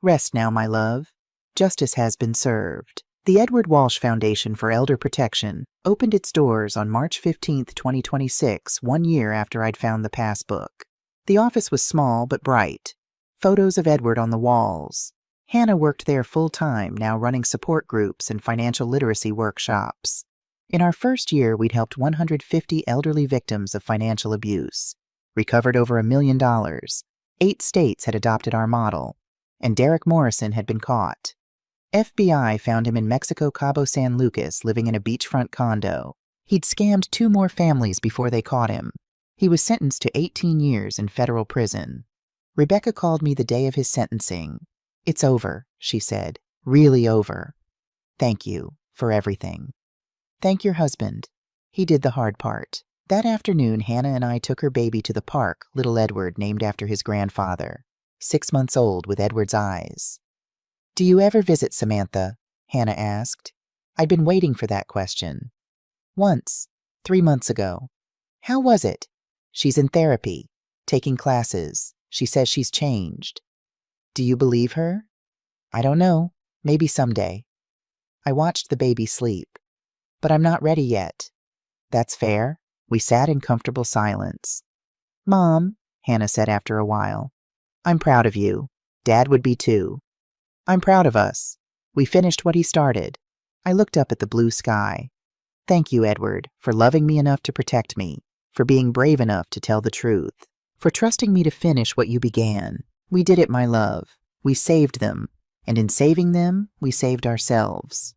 "Rest now, my love. Justice has been served." The Edward Walsh Foundation for Elder Protection opened its doors on March 15, 2026, 1 year after I'd found the Passbook. The office was small but bright. Photos of Edward on the walls. Hannah worked there full-time, now running support groups and financial literacy workshops. In our first year, we'd helped 150 elderly victims of financial abuse, recovered over $1 million. 8 states had adopted our model, and Derek Morrison had been caught. FBI found him in Mexico, Cabo San Lucas, living in a beachfront condo. He'd scammed 2 more families before they caught him. He was sentenced to 18 years in federal prison. Rebecca called me the day of his sentencing. "It's over," she said. "Really over. Thank you for everything. Thank your husband. He did the hard part." That afternoon, Hannah and I took her baby to the park, little Edward, named after his grandfather, 6 months old with Edward's eyes. "Do you ever visit Samantha?" Hannah asked. I'd been waiting for that question. "Once, 3 months ago." "How was it?" "She's in therapy, taking classes. She says she's changed." "Do you believe her?" "I don't know. Maybe someday." I watched the baby sleep. "But I'm not ready yet." "That's fair." We sat in comfortable silence. "Mom," Hannah said after a while, "I'm proud of you. Dad would be too." "I'm proud of us. We finished what he started." I looked up at the blue sky. "Thank you, Edward, for loving me enough to protect me, for being brave enough to tell the truth, for trusting me to finish what you began. We did it, my love. We saved them, and in saving them, we saved ourselves."